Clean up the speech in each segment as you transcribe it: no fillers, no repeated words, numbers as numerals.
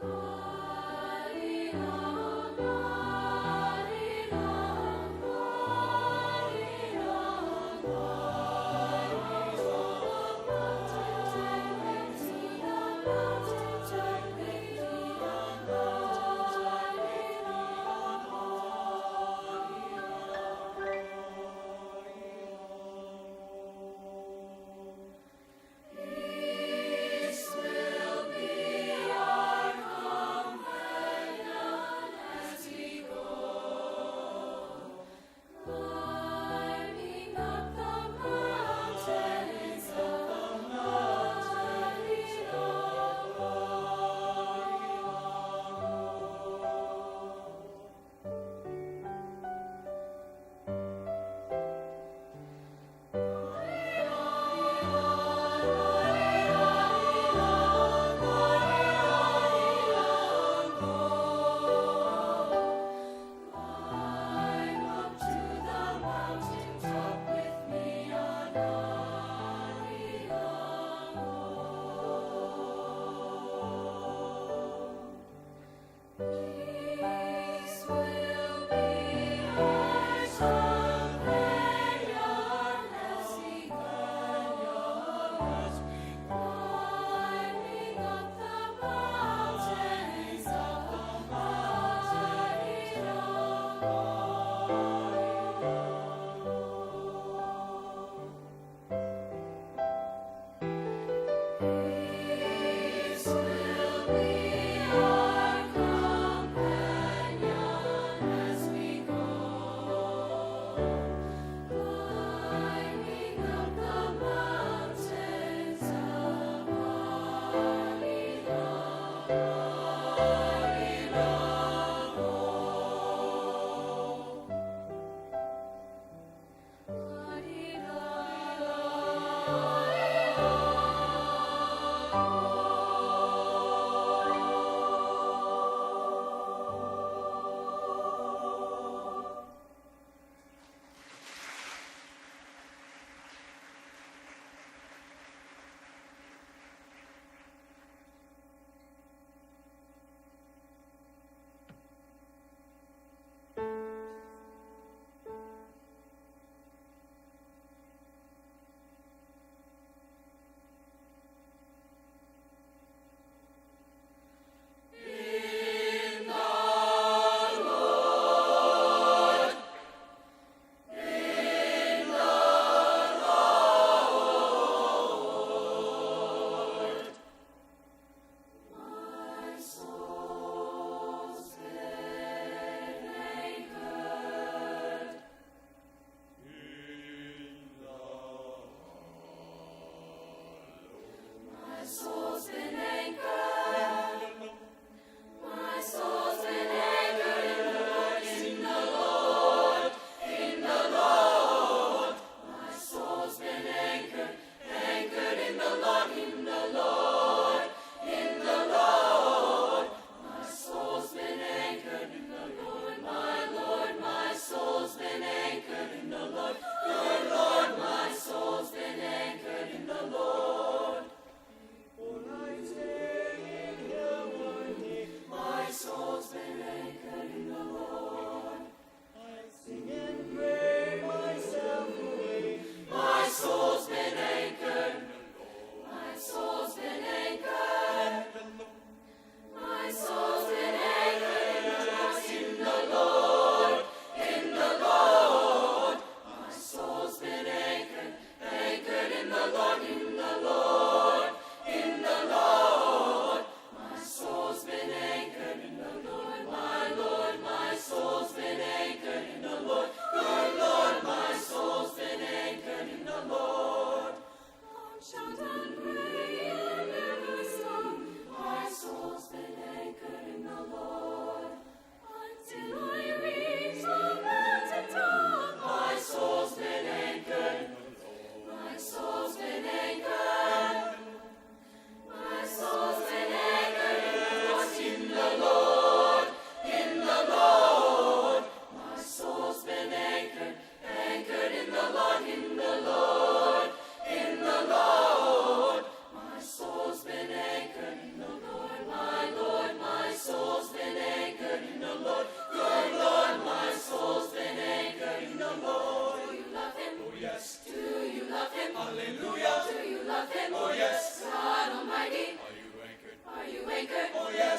Oh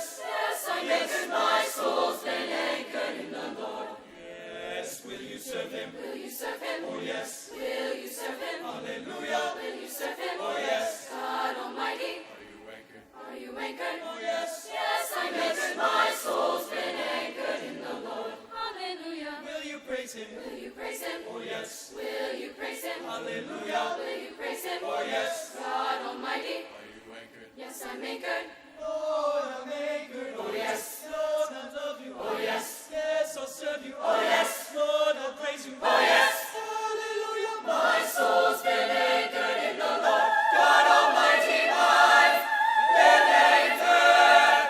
yes. Yes, I'm anchored, my soul's been anchored in the Lord. Yes, will you serve him? Will you serve him? Oh yes. Will you serve him? Hallelujah. Will you serve him? Oh yes. God Almighty, Are you anchored? are you anchored? Oh yes. Yes, I'm anchored, my soul's been anchored in the Lord. Hallelujah. Will you praise him? Will you praise him? Oh yes. Will you praise him? Hallelujah. Will you praise him? Oh yes. God Almighty, Are you anchored? yes, I'm anchored. Lord, I'm anchored. Oh yes. Lord, I love you. Oh yes. Yes, I'll serve you. Oh yes. Lord, I'll praise you. Oh yes. Hallelujah. My soul's been anchored in the Lord. God Almighty, I've been anchored.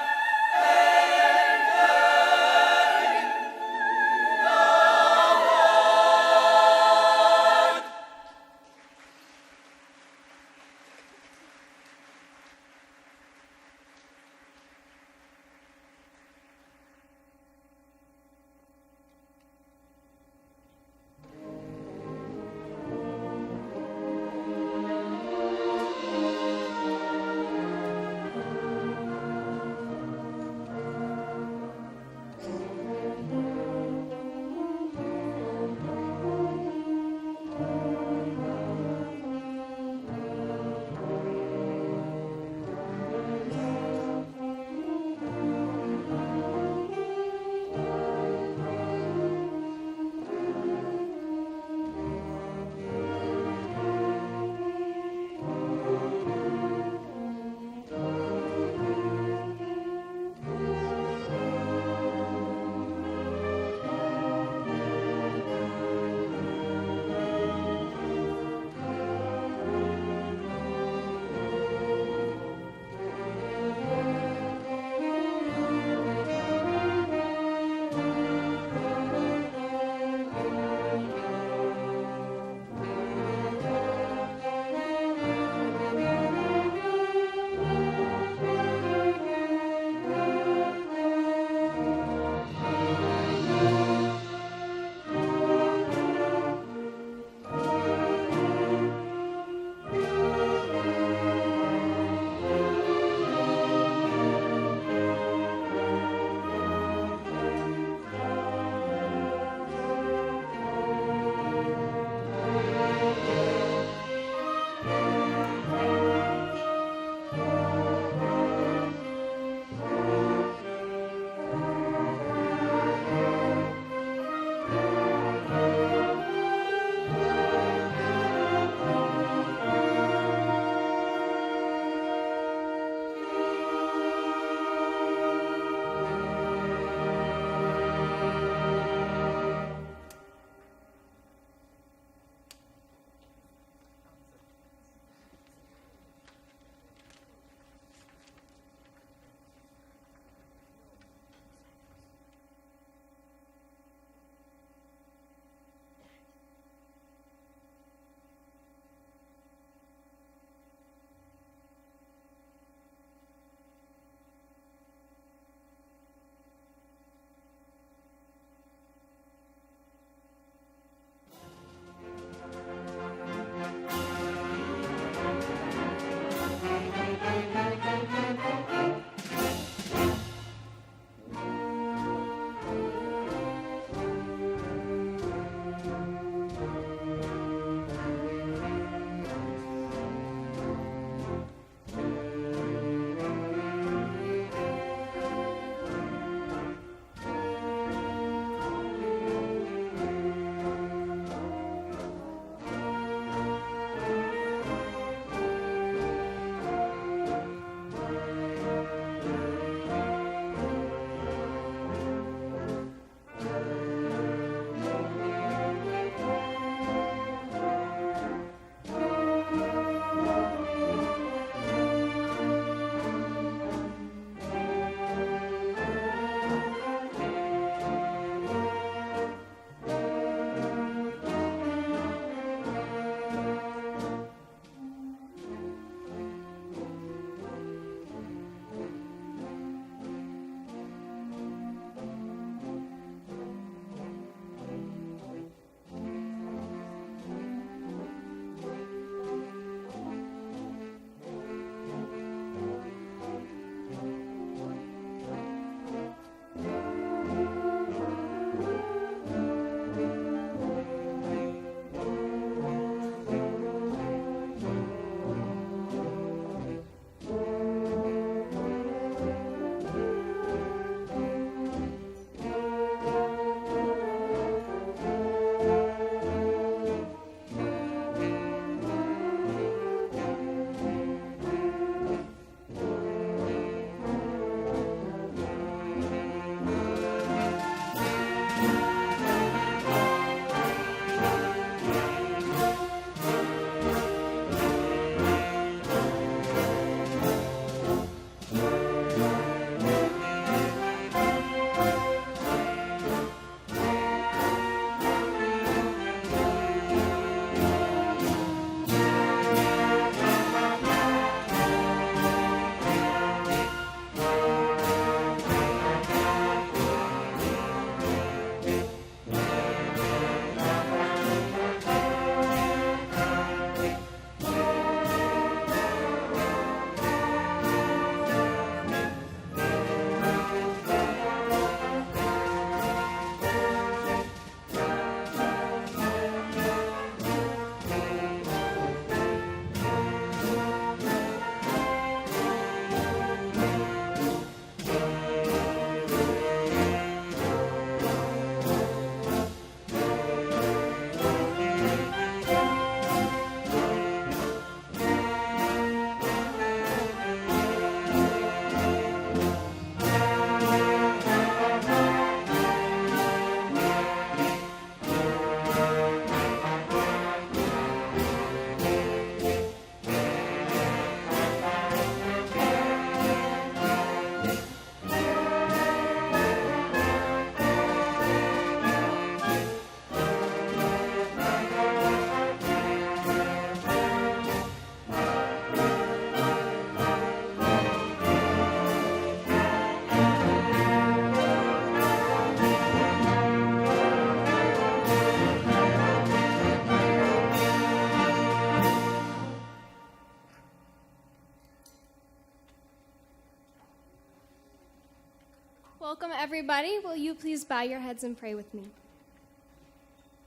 Welcome, everybody. Will you please bow your heads and pray with me?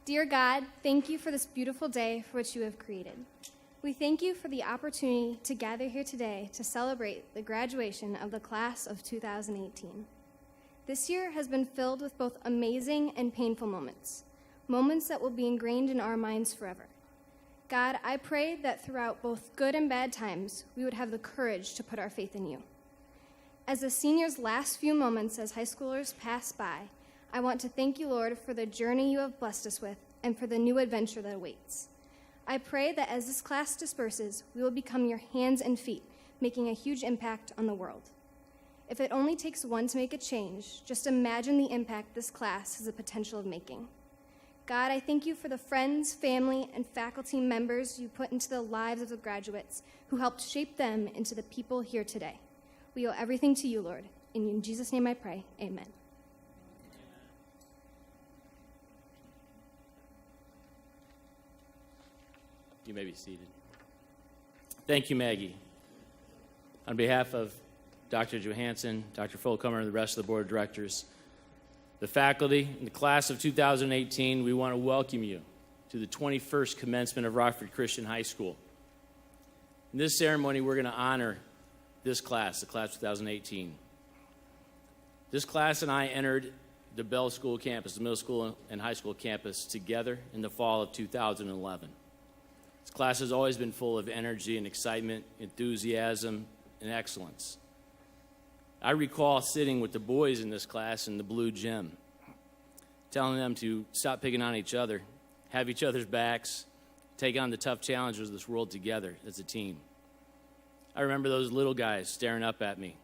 Dear God, thank you for this beautiful day for which you have created. We thank you for the opportunity to gather here today to celebrate the graduation of the class of 2018. This year has been filled with both amazing and painful moments, moments that will be ingrained in our minds forever. God, I pray that throughout both good and bad times, we would have the courage to put our faith in you. As the seniors' last few moments as high schoolers pass by, I want to thank you, Lord, for the journey you have blessed us with and for the new adventure that awaits. I pray that as this class disperses, we will become your hands and feet, making a huge impact on the world. If it only takes one to make a change, just imagine the impact this class has the potential of making. God, I thank you for the friends, family, and faculty members you put into the lives of the graduates who helped shape them into the people here today. We owe everything to you, Lord. In Jesus' name I pray, amen. You may be seated. Thank you, Maggie. On behalf of Dr. Johansson, Dr. Fulcomer, and the rest of the board of directors, the faculty, and the class of 2018, we want to welcome you to the 21st commencement of Rockford Christian High School. In this ceremony, we're going to honor this class, the class of 2018. This class and I entered the Bell School campus, the middle school and high school campus, together in the fall of 2011. This class has always been full of energy and excitement, enthusiasm, and excellence. I recall sitting with the boys in this class in the blue gym, telling them to stop picking on each other, have each other's backs, take on the tough challenges of this world together as a team. I remember those little guys staring up at me.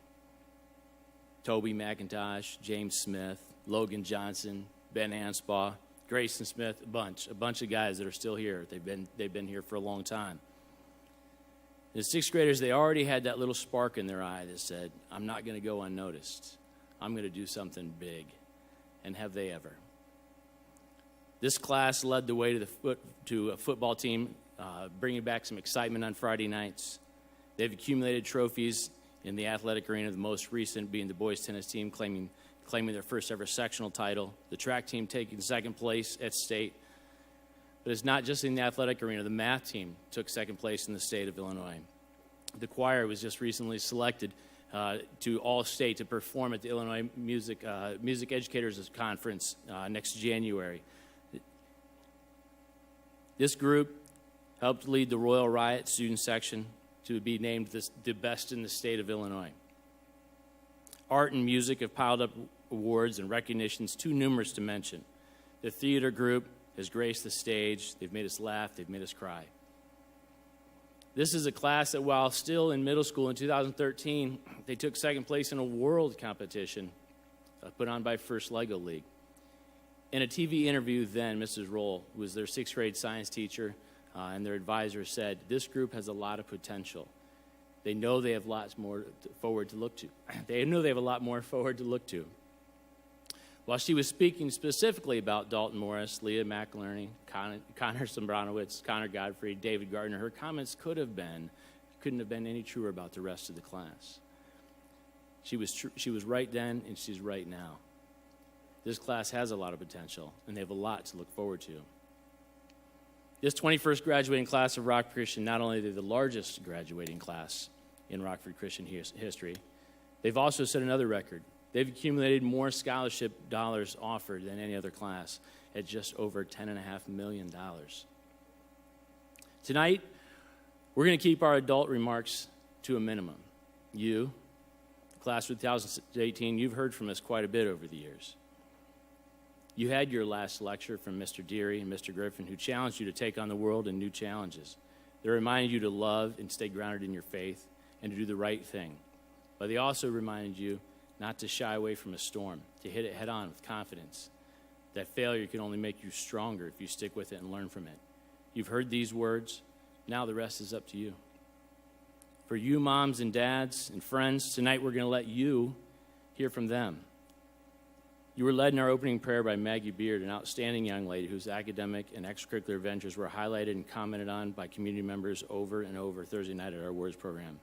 Toby McIntosh, James Smith, Logan Johnson, Ben Anspaugh, Grayson Smith, a bunch of guys that are still here. They've been here for a long time. The sixth graders, they already had that little spark in their eye that said, I'm not going to go unnoticed. I'm going to do something big. And have they ever? This class led the way to a football team, bringing back some excitement on Friday nights. They've accumulated trophies in the athletic arena, the most recent being the boys tennis team claiming their first ever sectional title, the track team taking second place at state. But it's not just in the athletic arena. The math team took second place in the state of Illinois. The choir was just recently selected to All-State to perform at the Illinois Music Educators Conference next January. This group helped lead the Royal Riot student section to be named the best in the state of Illinois. Art and music have piled up awards and recognitions too numerous to mention. The theater group has graced the stage. They've made us laugh. They've made us cry. This is a class that, while still in middle school in 2013, they took second place in a world competition put on by First Lego League. In a TV interview then, Mrs. Roll, who was their sixth grade science teacher, and their advisor, said, this group has a lot of potential. They know they have lots more forward to look to. They know they have a lot more forward to look to. While she was speaking specifically about Dalton Morris, Leah McInerney, Connor Sombranowitz, Connor Godfrey, David Gardner, her comments couldn't have been any truer about the rest of the class. She was right then, and she's right now. This class has a lot of potential, and they have a lot to look forward to. This 21st graduating class of Rockford Christian, not only are they the largest graduating class in Rockford Christian history, they've also set another record. They've accumulated more scholarship dollars offered than any other class at just over $10.5 million. Tonight, we're going to keep our adult remarks to a minimum. You, class of 2018, you've heard from us quite a bit over the years. You had your last lecture from Mr. Deary and Mr. Griffin, who challenged you to take on the world and new challenges. They reminded you to love and stay grounded in your faith and to do the right thing. But they also reminded you not to shy away from a storm, to hit it head on with confidence. That failure can only make you stronger if you stick with it and learn from it. You've heard these words. Now the rest is up to you. For you moms and dads and friends, tonight we're going to let you hear from them. You were led in our opening prayer by Maggie Beard, an outstanding young lady whose academic and extracurricular ventures were highlighted and commented on by community members over and over Thursday night at our Words program.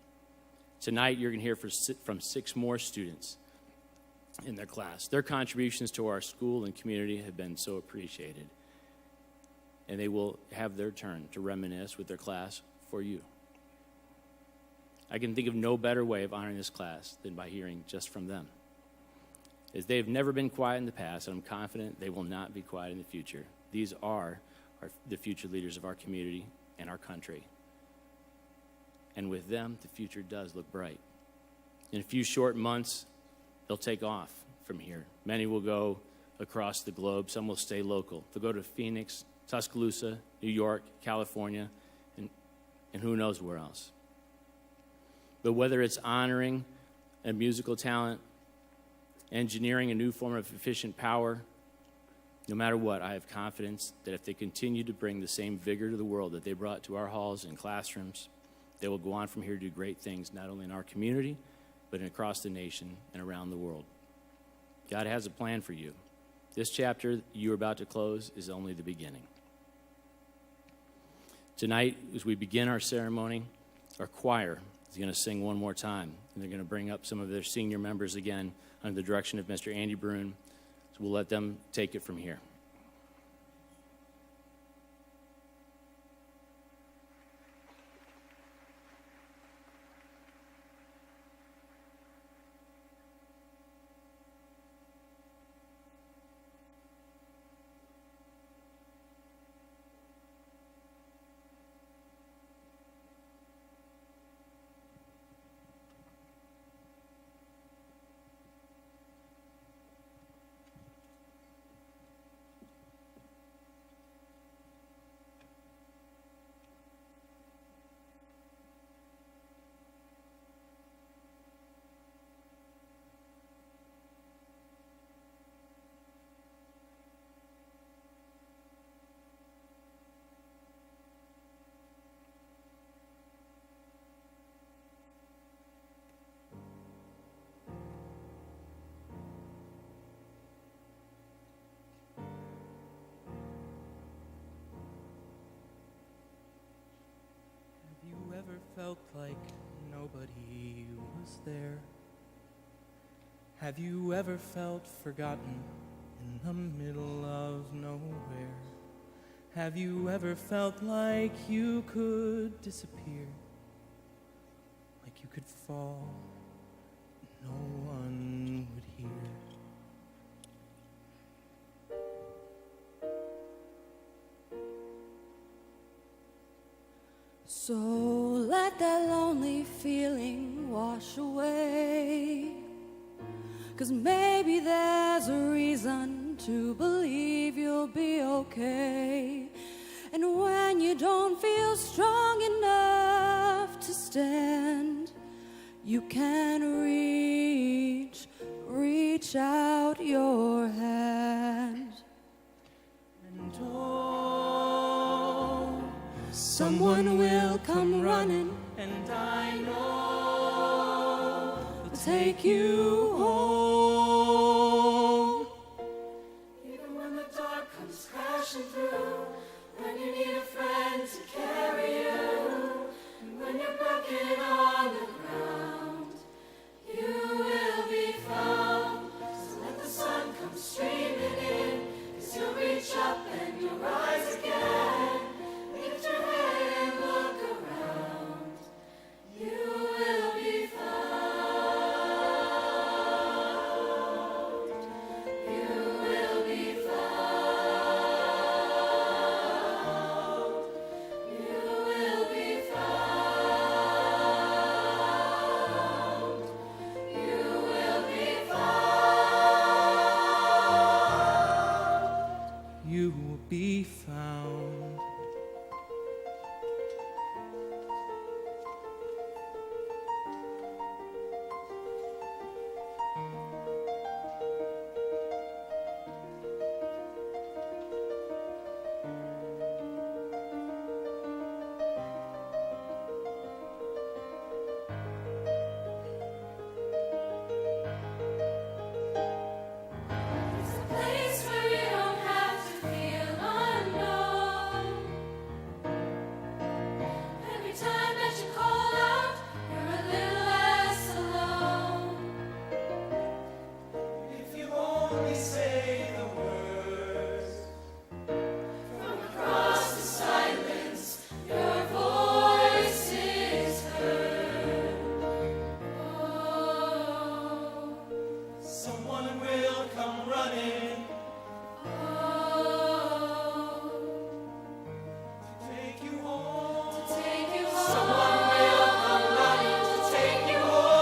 Tonight, you're going to hear from 6 more students. in their class. Their contributions to our school and community have been so appreciated. And they will have their turn to reminisce with their class for you. I can think of no better way of honoring this class than by hearing just from them. As they have never been quiet in the past, and I'm confident they will not be quiet in the future. These are the future leaders of our community and our country. And with them, the future does look bright. In a few short months, they'll take off from here. Many will go across the globe. Some will stay local. They'll go to Phoenix, Tuscaloosa, New York, California, and who knows where else. But whether it's honoring a musical talent, engineering a new form of efficient power, no matter what, I have confidence that if they continue to bring the same vigor to the world that they brought to our halls and classrooms, they will go on from here to do great things, not only in our community, but across the nation and around the world. God has a plan for you. This chapter you're about to close is only the beginning. Tonight, as we begin our ceremony, our choir is going to sing one more time, and they're going to bring up some of their senior members again under the direction of Mr. Andy Brune. So we'll let them take it from here. Ever felt like nobody was there? Have you ever felt forgotten in the middle of nowhere? Have you ever felt like you could disappear? Like you could fall, no one would hear? So let that lonely feeling wash away, 'cause maybe there's a reason to believe you'll be okay. And when you don't feel strong enough to stand, you can reach out your hand. And oh, Someone will come running and I know to take you home. Even when the dark comes crashing through, when you need a friend to carry you, and when you're broken on the ground, you will be found. So let the sun come streaming in, 'cause you'll reach up and you'll rise again. Lift your head and look around, you will be found. we say the words. From across the silence, your voice is heard. Oh, Someone will come running oh, to take you home. take you home. Someone will come running to take you home.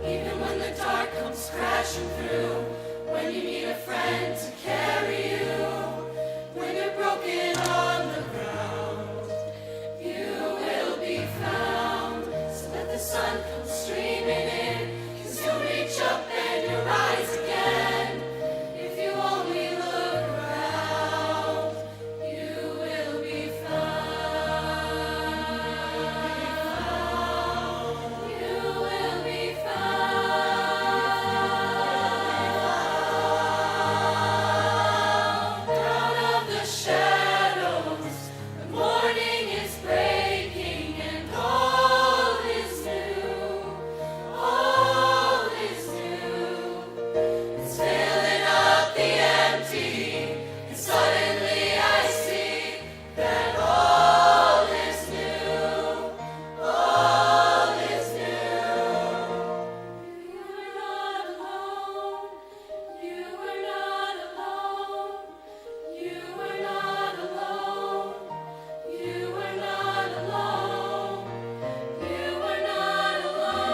Even when the dark comes crashing through, when you need a friend to carry you, when you're broken on the ground, you will be found. So let the sun come streaming in, 'cause you'll reach up and you'll rise again. If you only look around, you will be found. You will be found. Out of the shadows, the morning is breaking, and all is new. All is new. It's filling up the empty, and suddenly I see that all is new. All is new. You are not alone. You are not alone. You are not alone. You are not alone. You are not alone.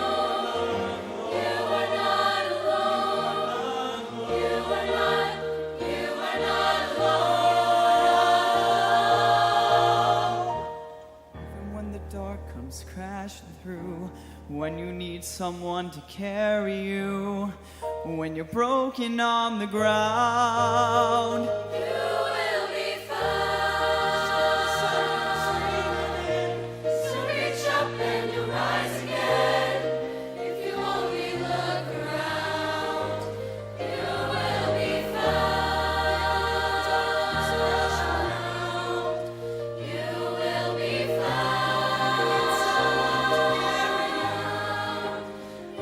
You are not alone. You are not alone. Even when the dark comes crashing through, when you need someone to carry you, when you're broken on the ground, You will be found. So reach up and you'll rise again. If you only look around, you will be found. You will be found.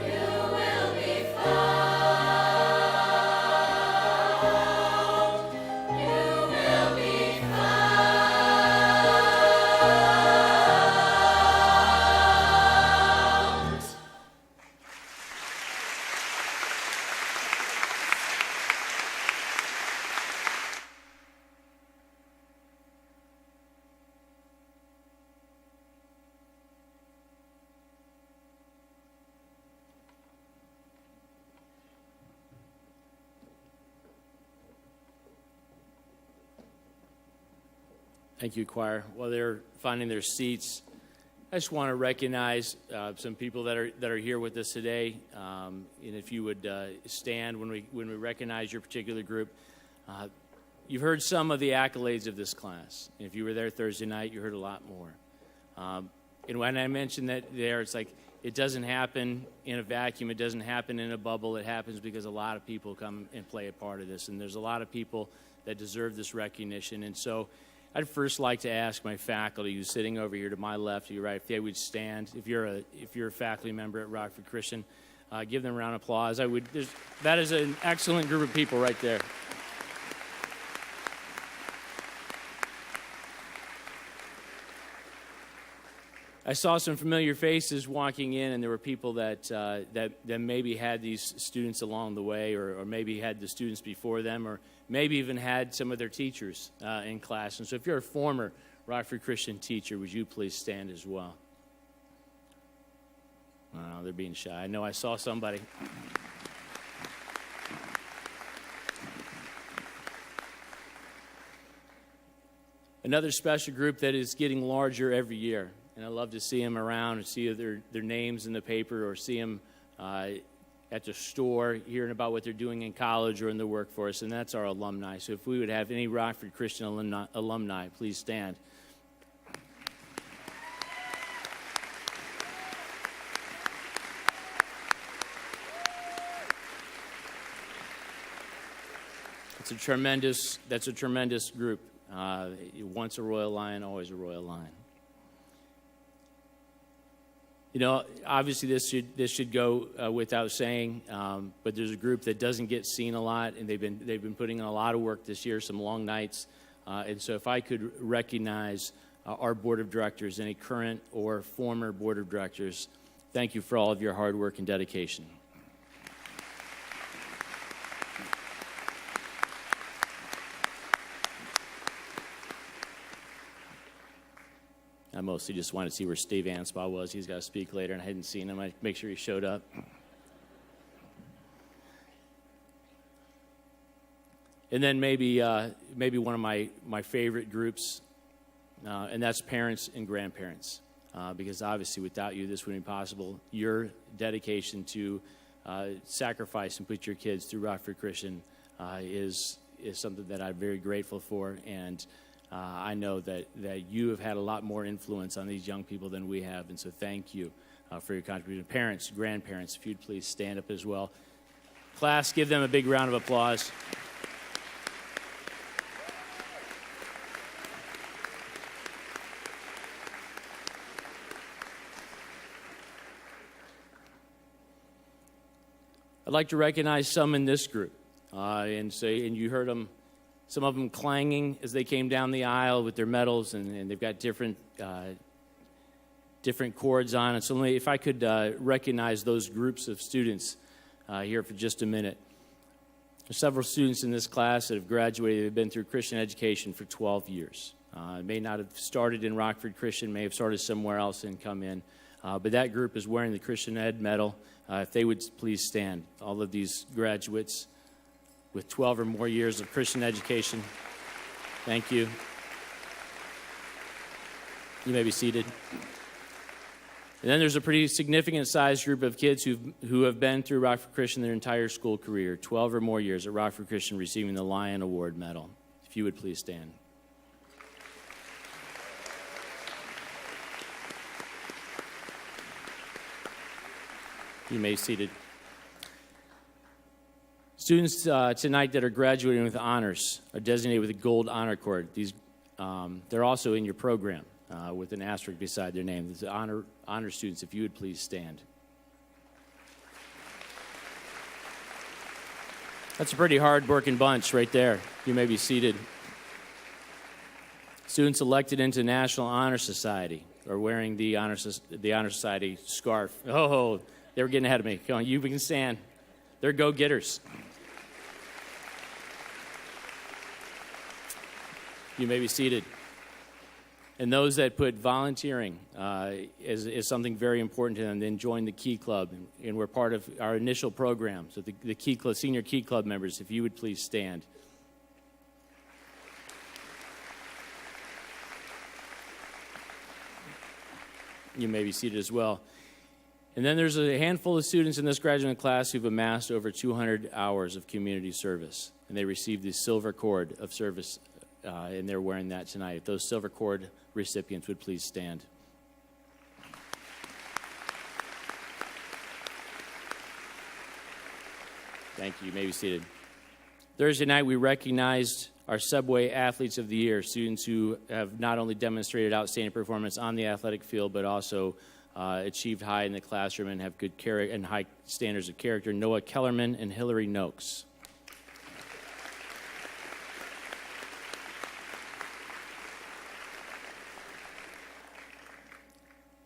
You will be found. You will be found. Thank you, choir. While they're finding their seats, I just want to recognize some people that are here with us today. And if you would stand when we recognize your particular group. You've heard some of the accolades of this class. And if you were there Thursday night, you heard a lot more. And when I mentioned that there, it's like it doesn't happen in a vacuum. It doesn't happen in a bubble. It happens because a lot of people come and play a part of this. And there's a lot of people that deserve this recognition. And so I'd first like to ask my faculty who's sitting over here to my left, to your right, if they would stand. If you're a faculty member at Rockford Christian, give them a round of applause. That is an excellent group of people right there. I saw some familiar faces walking in, and there were people that maybe had these students along the way, or maybe had the students before them, or maybe even had some of their teachers in class. And so if you're a former Rockford Christian teacher, would you please stand as well? Oh, they're being shy. I know I saw somebody. Another special group that is getting larger every year. And I love to see them around and see their names in the paper, or see them at the store, hearing about what they're doing in college or in the workforce, and that's our alumni. So if we would have any Rockford Christian alumni, please stand. That's a tremendous group. Once a Royal Lion, always a Royal Lion. You know, obviously this should go without saying, but there's a group that doesn't get seen a lot, and they've been putting in a lot of work this year, some long nights, and so if I could recognize our board of directors, any current or former board of directors, thank you for all of your hard work and dedication. I mostly just wanted to see where Steve Anspaugh was. He's got to speak later, and I hadn't seen him. I'd make sure he showed up. And then maybe one of my favorite groups, and that's parents and grandparents, because obviously without you, this wouldn't be possible. Your dedication to sacrifice and put your kids through Rockford Christian is something that I'm very grateful for, and I know that you have had a lot more influence on these young people than we have, and so thank you for your contribution. Parents, grandparents, if you'd please stand up as well. Class, give them a big round of applause. I'd like to recognize some in this group, and you heard them. Some of them clanging as they came down the aisle with their medals, and they've got different chords on. And so if I could recognize those groups of students here for just a minute. There's several students in this class that have graduated. They've been through Christian education for 12 years. May not have started in Rockford Christian, may have started somewhere else and come in. But that group is wearing the Christian Ed medal. If they would please stand, all of these graduates with 12 or more years of Christian education. Thank you. You may be seated. And then there's a pretty significant sized group of kids who have been through Rockford Christian their entire school career, 12 or more years at Rockford Christian, receiving the Lion Award medal. If you would please stand. You may be seated. Students tonight that are graduating with honors are designated with a gold honor cord. They're also in your program with an asterisk beside their name. These honor students, if you would please stand. That's a pretty hard-working bunch right there. You may be seated. Students elected into National Honor Society are wearing the Honor Society scarf. Oh, they were getting ahead of me. Come on, you can stand. They're go-getters. You may be seated. And those that put volunteering is something very important to them, then join the Key Club. And we're part of our initial program. So the Key Club, senior Key Club members, if you would please stand. You may be seated as well. And then there's a handful of students in this graduating class who've amassed over 200 hours of community service. And they received the Silver Cord of Service, and they're wearing that tonight. If those Silver Cord recipients would please stand. Thank you. You may be seated. Thursday night, we recognized our Subway Athletes of the Year, students who have not only demonstrated outstanding performance on the athletic field, but also achieved high in the classroom and have good character and high standards of character. Noah Kellerman and Hillary Noakes.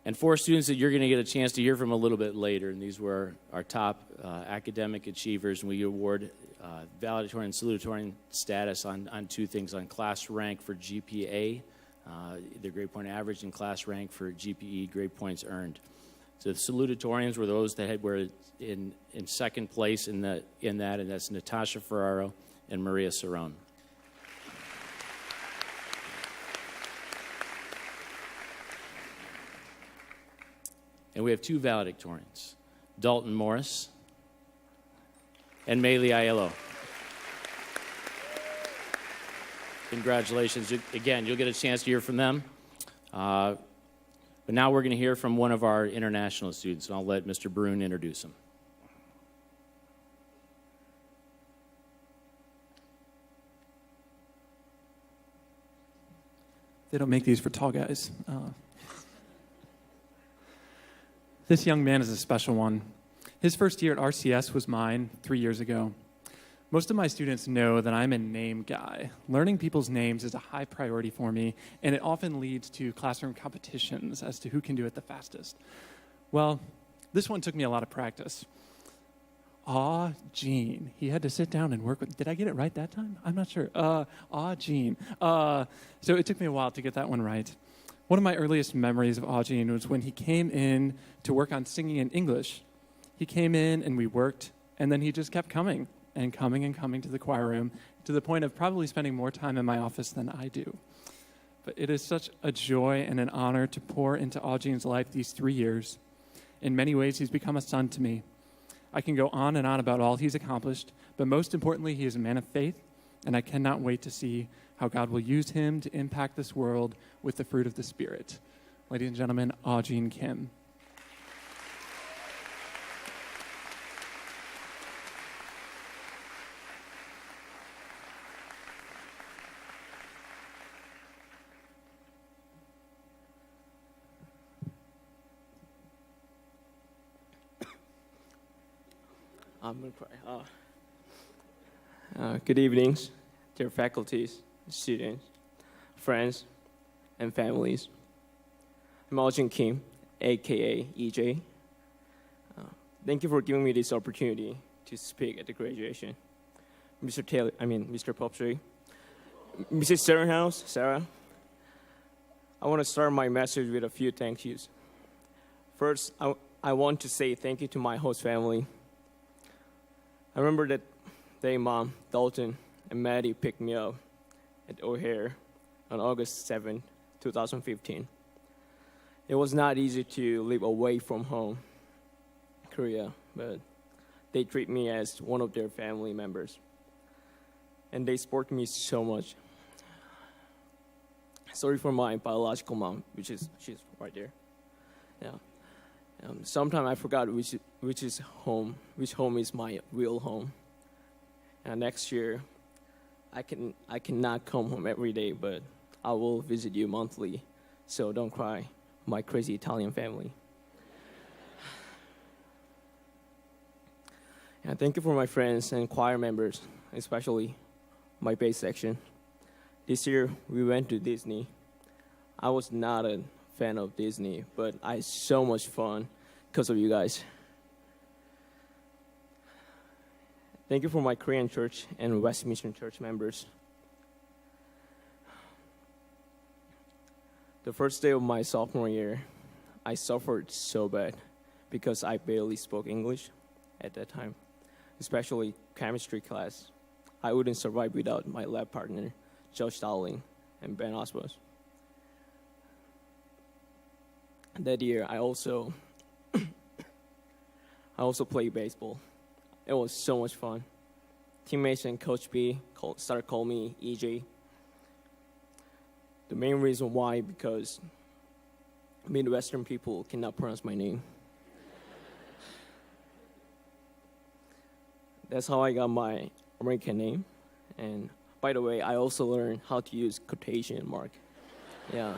And 4 students that you're going to get a chance to hear from a little bit later, and these were our top academic achievers, and we award valedictorian and salutatorian status on 2 things, on class rank for GPA, the grade point average, and class rank for GPE, grade points earned. So the salutatorians were those that were in second place in that, and that's Natasha Ferraro and Maria Cerrone. And we have 2 valedictorians, Dalton Morris and Maylee Aiello. Congratulations. Again, you'll get a chance to hear from them. But now we're going to hear from one of our international students, and I'll let Mr. Brune introduce him. They don't make these for tall guys. This young man is a special one. His first year at RCS was mine 3 years ago. Most of my students know that I'm a name guy. Learning people's names is a high priority for me, and it often leads to classroom competitions as to who can do it the fastest. Well, this one took me a lot of practice. Gene. He had to sit down and work with, did I get it right that time? I'm not sure. Gene. So it took me a while to get that one right. One of my earliest memories of Gene was when he came in to work on singing in English. He came in and we worked, and then he just kept coming and coming to the choir room to the point of probably spending more time in my office than I do. But it is such a joy and an honor to pour into Gene's life these 3 years. In many ways, he's become a son to me. I can go on and on about all he's accomplished, but most importantly, he is a man of faith, and I cannot wait to see how God will use him to impact this world with the fruit of the Spirit. Ladies and gentlemen, Gene Kim. I'm going to cry. Good evenings, dear faculties, students, friends, and families. I'm Aljin Kim, a.k.a. EJ. Thank you for giving me this opportunity to speak at the graduation. Mr. Poptree, Mrs. Sternhouse, Sarah, I want to start my message with a few thank yous. First, I want to say thank you to my host family. I remember that day Mom, Dalton, and Maddie picked me up at O'Hare on August 7, 2015. It was not easy to live away from home, Korea, but they treat me as one of their family members. And they support me so much. Sorry for my biological mom, she's right there. Yeah. Sometimes I forgot which home is my real home. And next year, I cannot come home every day, but I will visit you monthly. So don't cry, my crazy Italian family. And thank you for my friends and choir members, especially my bass section. This year, we went to Disney. I was not a fan of Disney, but I had so much fun because of you guys. Thank you for my Korean church and West Mission church members. The first day of my sophomore year, I suffered so bad because I barely spoke English at that time, especially chemistry class. I wouldn't survive without my lab partner, Josh Dowling and Ben Osmos. That year, I also played baseball. It was so much fun. Teammates and Coach B started calling me EJ. The main reason why, because Midwestern people cannot pronounce my name. That's how I got my American name. And by the way, I also learned how to use quotation mark. Yeah.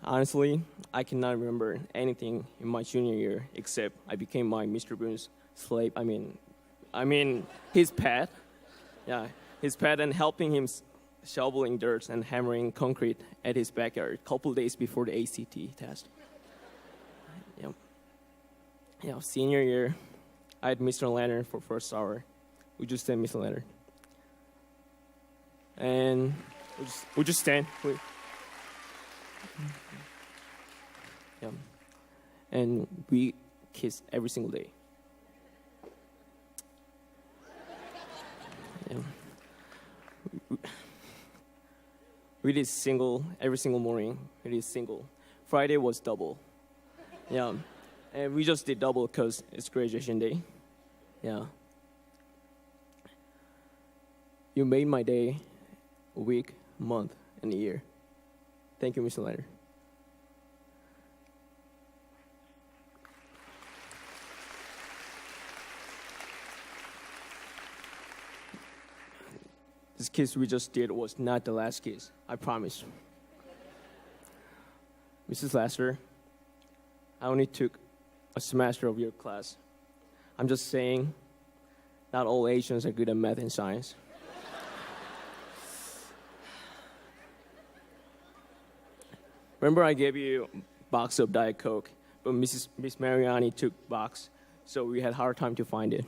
Honestly, I cannot remember anything in my junior year except I became my Mr. Boone's slave. I mean, his pet. Yeah, his pet, and helping him shoveling dirt and hammering concrete at his backyard a couple days before the ACT test. Yeah, senior year, I had Mr. Leonard for first hour. We just said Mr. Leonard. And we just stand, please. Yeah. And we kiss every single day. Yeah. We did single every single morning. We did single. Friday was double. Yeah. And we just did double because it's graduation day. Yeah. You made my day, a week, month, and a year. Thank you, Mr. Leonard. This kiss we just did was not the last kiss, I promise. Mrs. Lester, I only took a semester of your class. I'm just saying, not all Asians are good at math and science. Remember I gave you a box of Diet Coke, but Miss Mariani took box, so we had a hard time to find it.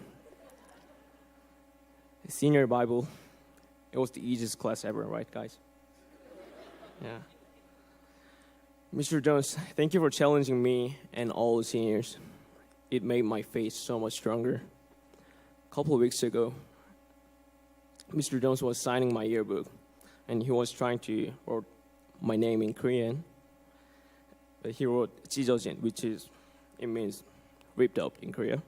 Senior Bible, it was the easiest class ever, right, guys? Yeah. Mr. Jones, thank you for challenging me and all the seniors. It made my faith so much stronger. A couple of weeks ago, Mr. Jones was signing my yearbook, and he was trying to write my name in Korean. But he wrote 찢어진, it means ripped up in Korea,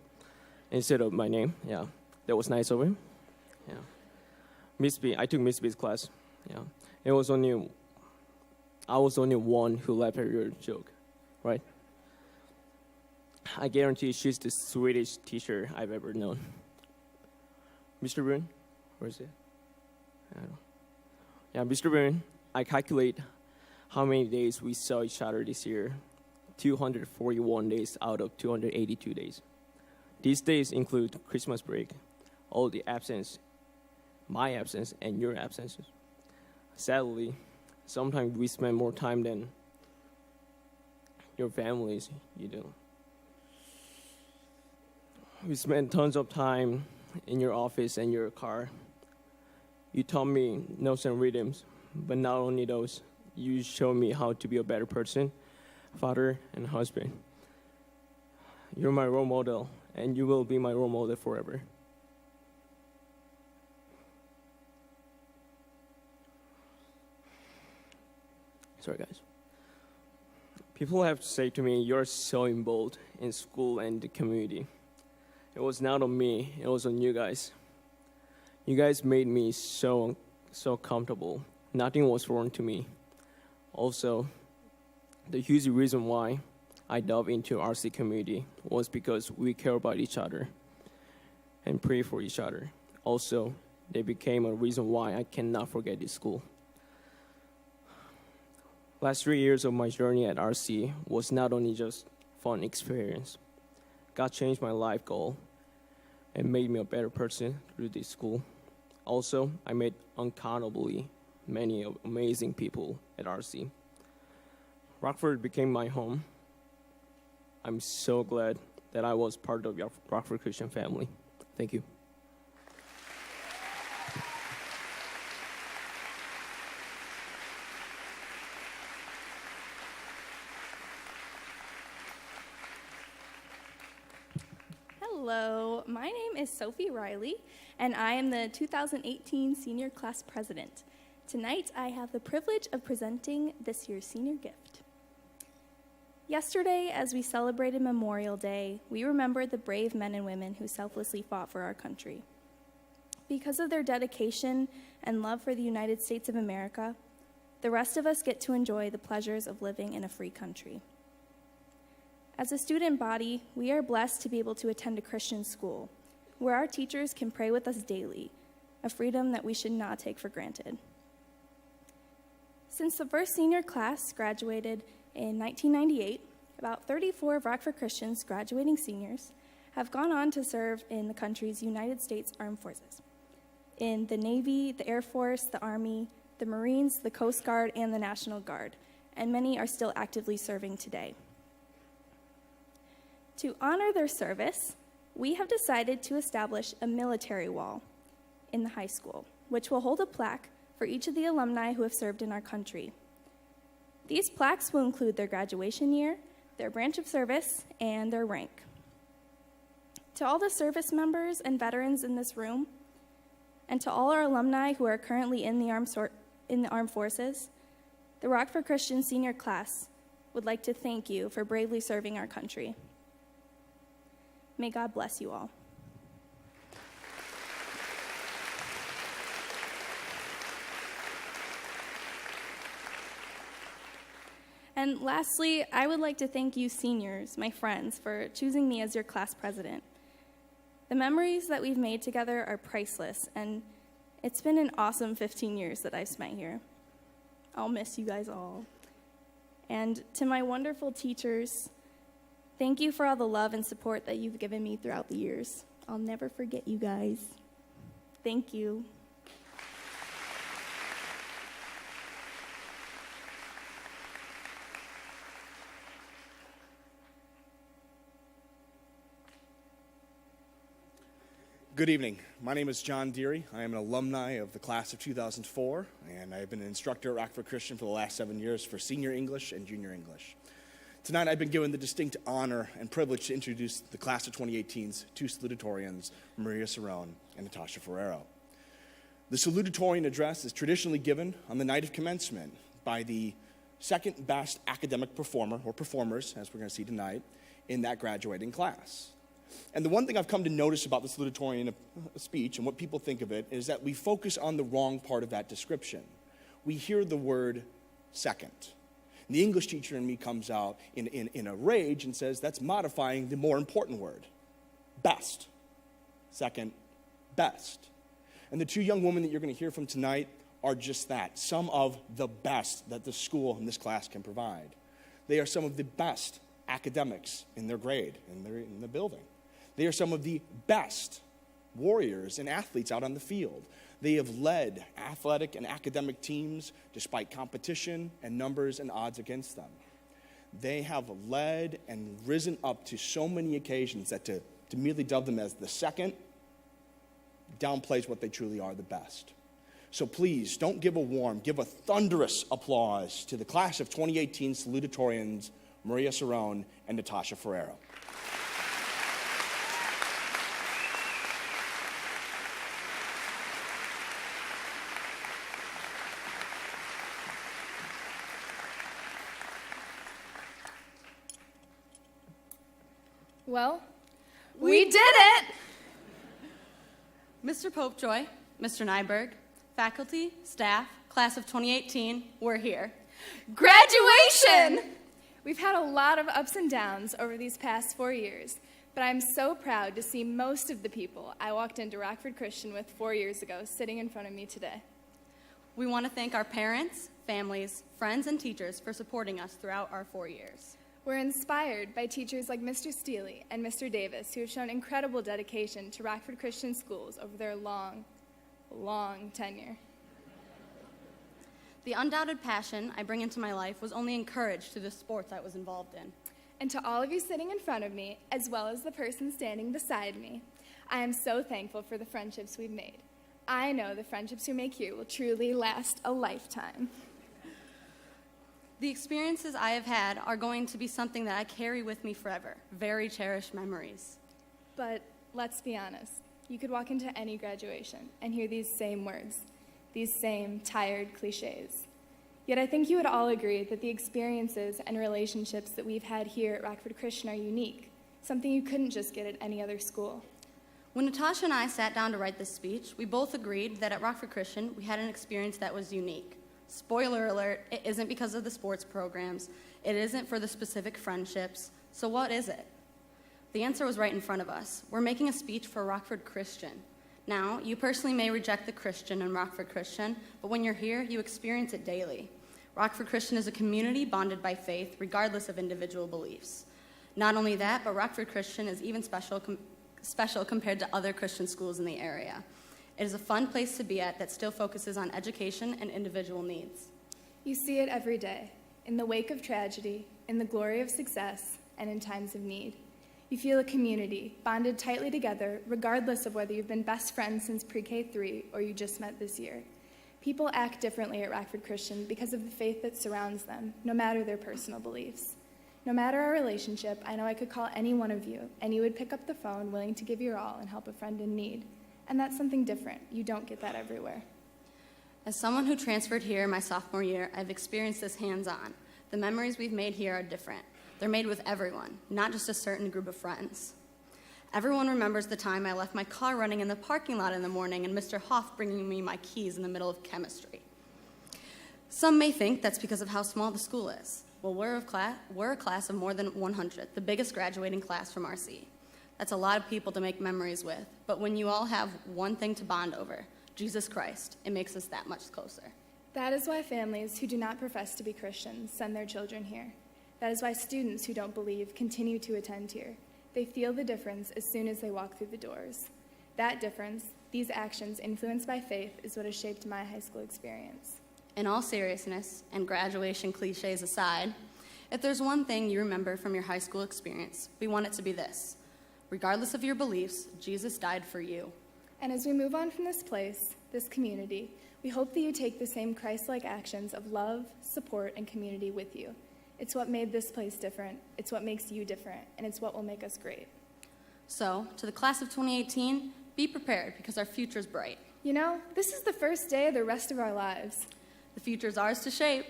instead of my name. Yeah, that was nice of him. Yeah, Miss B, I took Miss B's class. Yeah, I was only one who laughed at your joke, right? I guarantee she's the sweetest teacher I've ever known. Mr. Boone, where is it? I don't know. Yeah, Mr. Boone, I calculate how many days we saw each other this year. 241 days out of 282 days. These days include Christmas break, all the absence, my absence, and your absences. Sadly, sometimes we spend more time than your families, you do. We spend tons of time in your office and your car. You taught me notes and rhythms, but not only those, you showed me how to be a better person, father, and husband. You're my role model, and you will be my role model forever. Sorry, guys. People have said to me, you're so involved in school and the community. It was not on me, it was on you guys. You guys made me so comfortable. Nothing was wrong to me. Also, the huge reason why I dove into RC community was because we care about each other and pray for each other. Also, they became a reason why I cannot forget this school. Last 3 years of my journey at RC was not only just fun experience. God changed my life goal and made me a better person through this school. Also, I met uncountably many amazing people at RC. Rockford became my home. I'm so glad that I was part of your Rockford Christian family. Thank you. Hello, my name is Sophie Riley, and I am the 2018 Senior Class President. Tonight, I have the privilege of presenting this year's senior gift. Yesterday, as we celebrated Memorial Day, we remembered the brave men and women who selflessly fought for our country. Because of their dedication and love for the United States of America, the rest of us get to enjoy the pleasures of living in a free country. As a student body, we are blessed to be able to attend a Christian school, where our teachers can pray with us daily, a freedom that we should not take for granted. Since the first senior class graduated in 1998, about 34 of Rockford Christian's graduating seniors have gone on to serve in the country's United States Armed Forces, in the Navy, the Air Force, the Army, the Marines, the Coast Guard, and the National Guard, and many are still actively serving today. To honor their service, we have decided to establish a military wall in the high school, which will hold a plaque for each of the alumni who have served in our country. These plaques will include their graduation year, their branch of service, and their rank. To all the service members and veterans in this room, and to all our alumni who are currently in the armed forces, the Rockford Christian Senior Class would like to thank you for bravely serving our country. May God bless you all. And lastly, I would like to thank you seniors, my friends, for choosing me as your class president. The memories that we've made together are priceless, and it's been an awesome 15 years that I've spent here. I'll miss you guys all. And to my wonderful teachers, thank you for all the love and support that you've given me throughout the years. I'll never forget you guys. Thank you. Good evening. My name is John Deary. I am an alumni of the class of 2004, and I've been an instructor at Rockford Christian for the last 7 years for senior English and junior English. Tonight, I've been given the distinct honor and privilege to introduce the class of 2018's two salutatorians, Maria Cerrone and Natasha Ferrero. The salutatorian address is traditionally given on the night of commencement by the second best academic performer, or performers, as we're going to see tonight, in that graduating class. And the one thing I've come to notice about the salutatorian speech and what people think of it is that we focus on the wrong part of that description. We hear the word second. And the English teacher in me comes out in a rage and says that's modifying the more important word, best. Second, best. And the two young women that you're going to hear from tonight are just that, some of the best that the school and this class can provide. They are some of the best academics in their grade, in the building. They are some of the best warriors and athletes out on the field. They have led athletic and academic teams despite competition and numbers and odds against them. They have led and risen up to so many occasions that to merely dub them as the second downplays what they truly are, the best. So please, don't give a warm, give a thunderous applause to the class of 2018 salutatorians, Maria Cerrone and Natasha Ferrero. Well, we did it! Mr. Popejoy, Mr. Nyberg, faculty, staff, class of 2018, we're here. Graduation! we've had a lot of ups and downs over these past 4 years, but I'm so proud to see most of the people I walked into Rockford Christian with 4 years ago sitting in front of me today. We want to thank our parents, families, friends, and teachers for supporting us throughout our 4 years. We're inspired by teachers like Mr. Steele and Mr. Davis, who have shown incredible dedication to Rockford Christian schools over their long, long tenure. The undoubted passion I bring into my life was only encouraged through the sports I was involved in. And to all of you sitting in front of me, as well as the person standing beside me, I am so thankful for the friendships we've made. I know the friendships we make here will truly last a lifetime. The experiences I have had are going to be something that I carry with me forever, very cherished memories. But let's be honest, you could walk into any graduation and hear these same words, these same tired cliches. Yet I think you would all agree that the experiences and relationships that we've had here at Rockford Christian are unique, something you couldn't just get at any other school. When Natasha and I sat down to write this speech, we both agreed that at Rockford Christian we had an experience that was unique. Spoiler alert, it isn't because of the sports programs. It isn't for the specific friendships. So what is it? The answer was right in front of us. We're making a speech for Rockford Christian. Now, you personally may reject the Christian in Rockford Christian, but when you're here, you experience it daily. Rockford Christian is a community bonded by faith, regardless of individual beliefs. Not only that, but Rockford Christian is even special compared to other Christian schools in the area. It is a fun place to be at that still focuses on education and individual needs. You see it every day, in the wake of tragedy, in the glory of success, and in times of need. You feel a community, bonded tightly together, regardless of whether you've been best friends since pre-K3 or you just met this year. People act differently at Rockford Christian because of the faith that surrounds them, no matter their personal beliefs. No matter our relationship, I know I could call any one of you, and you would pick up the phone willing to give your all and help a friend in need. And that's something different. You don't get that everywhere. As someone who transferred here my sophomore year, I've experienced this hands-on. The memories we've made here are different. They're made with everyone, not just a certain group of friends. Everyone remembers the time I left my car running in the parking lot in the morning and Mr. Hoff bringing me my keys in the middle of chemistry. Some may think that's because of how small the school is. Well, we're a class of more than 100, the biggest graduating class from RC. That's a lot of people to make memories with, but when you all have one thing to bond over, Jesus Christ, it makes us that much closer. That is why families who do not profess to be Christians send their children here. That is why students who don't believe continue to attend here. They feel the difference as soon as they walk through the doors. That difference, these actions influenced by faith, is what has shaped my high school experience. In all seriousness, and graduation cliches aside, if there's one thing you remember from your high school experience, we want it to be this. Regardless of your beliefs, Jesus died for you. And as we move on from this place, this community, we hope that you take the same Christ-like actions of love, support, and community with you. It's what made this place different, it's what makes you different, and it's what will make us great. So, to the class of 2018, be prepared because our future's bright. You know, this is the first day of the rest of our lives. The future's ours to shape.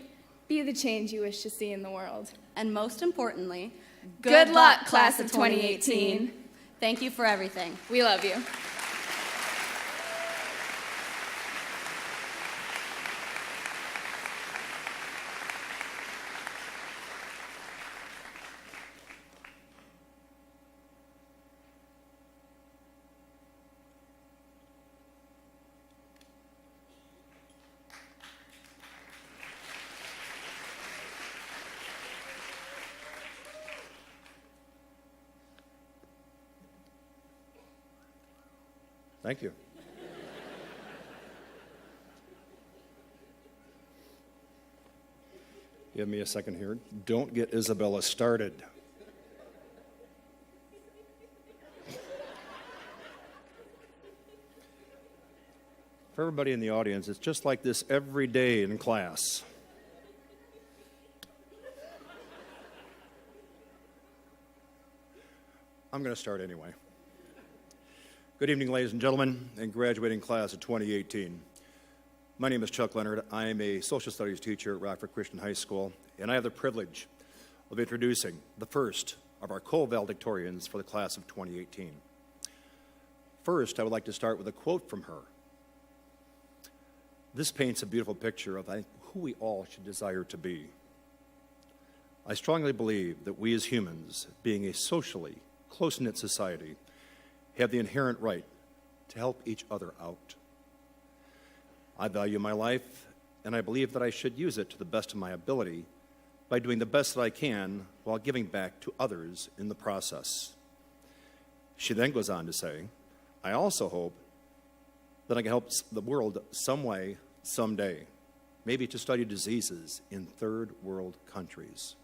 Be the change you wish to see in the world. And most importantly, good luck, class of 2018. Thank you for everything. We love you. Thank you. Give me a second here. Don't get Isabella started. For everybody in the audience, it's just like this every day in class. I'm going to start anyway. Good evening, ladies and gentlemen, and graduating class of 2018. My name is Chuck Leonard. I am a social studies teacher at Rockford Christian High School, and I have the privilege of introducing the first of our co-valedictorians for the class of 2018. First, I would like to start with a quote from her. This paints a beautiful picture of who we all should desire to be. I strongly believe that we as humans, being a socially close-knit society, have the inherent right to help each other out. I value my life, and I believe that I should use it to the best of my ability by doing the best that I can while giving back to others in the process. She then goes on to say, I also hope that I can help the world some way, someday, maybe to study diseases in third world countries.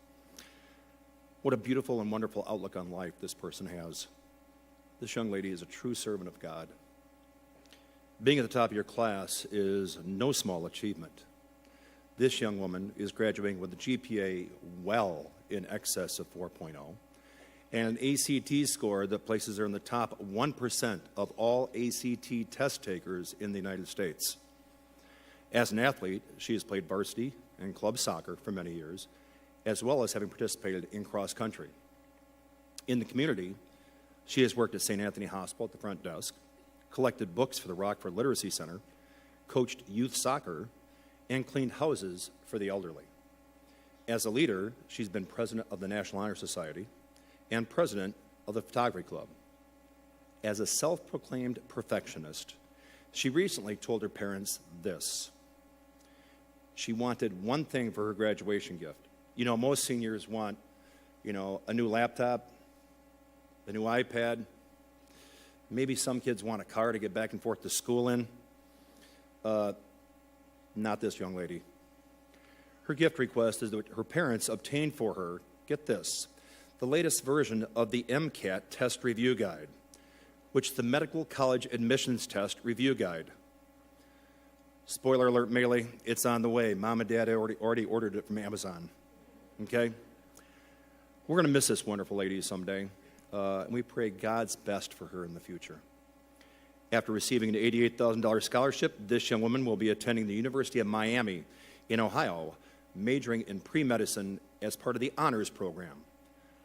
What a beautiful and wonderful outlook on life this person has. This young lady is a true servant of God. Being at the top of your class is no small achievement. This young woman is graduating with a GPA well in excess of 4.0 and an ACT score that places her in the top 1% of all ACT test takers in the United States. As an athlete, she has played varsity and club soccer for many years, as well as having participated in cross country. In the community, she has worked at St. Anthony Hospital at the front desk, collected books for the Rockford Literacy Center, coached youth soccer, and cleaned houses for the elderly. As a leader, she's been president of the National Honor Society and president of the Photography Club. As a self-proclaimed perfectionist, she recently told her parents this. She wanted one thing for her graduation gift. You know, most seniors want, a new laptop, a new iPad. Maybe some kids want a car to get back and forth to school in. Not this young lady. Her gift request is that her parents obtained for her, get this, the latest version of the MCAT test review guide, which is the Medical College Admissions Test Review Guide. Spoiler alert, Maylee, it's on the way. Mom and Dad already ordered it from Amazon. Okay? We're going to miss this wonderful lady someday. And we pray God's best for her in the future. After receiving an $88,000 scholarship, this young woman will be attending the University of Miami in Ohio, majoring in pre-medicine as part of the honors program.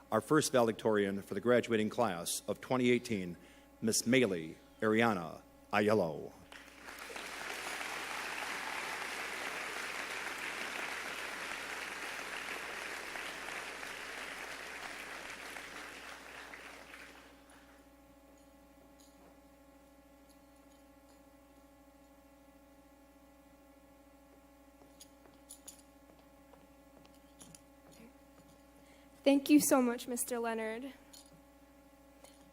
Our first valedictorian for the graduating class of 2018, Miss Maylee Ariana Aiello. Thank you so much, Mr. Leonard.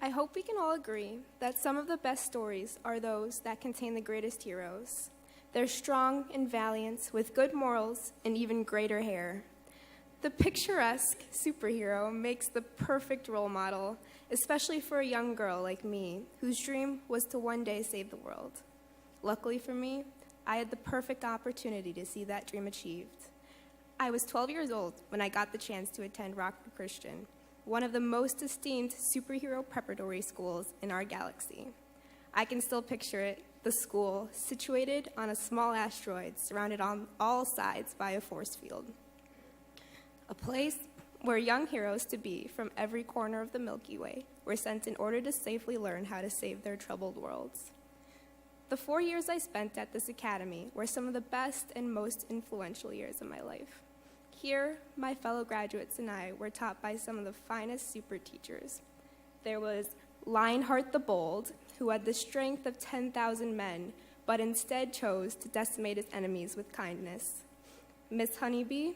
I hope we can all agree that some of the best stories are those that contain the greatest heroes. They're strong and valiant, with good morals and even greater hair. The picturesque superhero makes the perfect role model, especially for a young girl like me, whose dream was to one day save the world. Luckily for me, I had the perfect opportunity to see that dream achieved. I was 12 years old when I got the chance to attend Rockford Christian, one of the most esteemed superhero preparatory schools in our galaxy. I can still picture it, the school, situated on a small asteroid surrounded on all sides by a force field. A place where young heroes to be from every corner of the Milky Way were sent in order to safely learn how to save their troubled worlds. The 4 years I spent at this academy were some of the best and most influential years of my life. Here, my fellow graduates and I were taught by some of the finest super teachers. There was Lionheart the Bold, who had the strength of 10,000 men, but instead chose to decimate his enemies with kindness. Miss Honeybee,